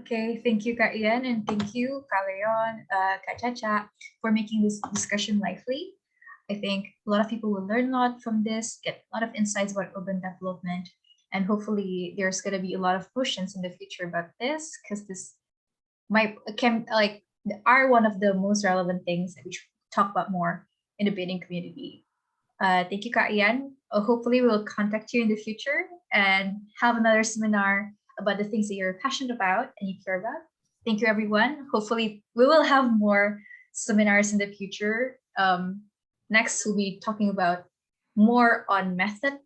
Speaker 3: Okay, thank you, Kak Ian, and thank you, Kak Leon, Kak Chacha, for making this discussion lively. I think a lot of people will learn a lot from this, get a lot of insights about urban development, and hopefully there's going to be a lot of questions in the future about this, because this are one of the most relevant things that we should talk about more in the bidding community. Thank you, Kak Ian. Hopefully we'll contact you in the future and have another seminar about the things that you're passionate about and you care about. Thank you, everyone. Hopefully we will have more seminars in the future. Next, we'll be talking about more on method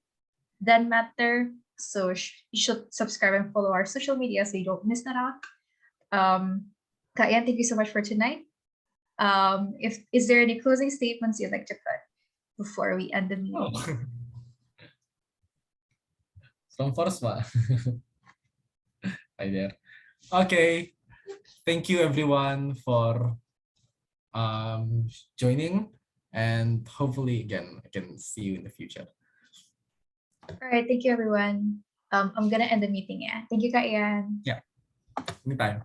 Speaker 3: than matter. So you should subscribe and follow our social media so you don't miss that out. Kak Ian, thank you so much for tonight. Is there any closing statements you'd like to put before we end the meeting?
Speaker 1: From first one. Hi there. Okay. Thank you everyone for joining, and hopefully again I can see you in the future.
Speaker 3: All right, thank you everyone. I'm gonna end the meeting. Yeah, thank you, Kak Ian.
Speaker 1: Yeah, anytime.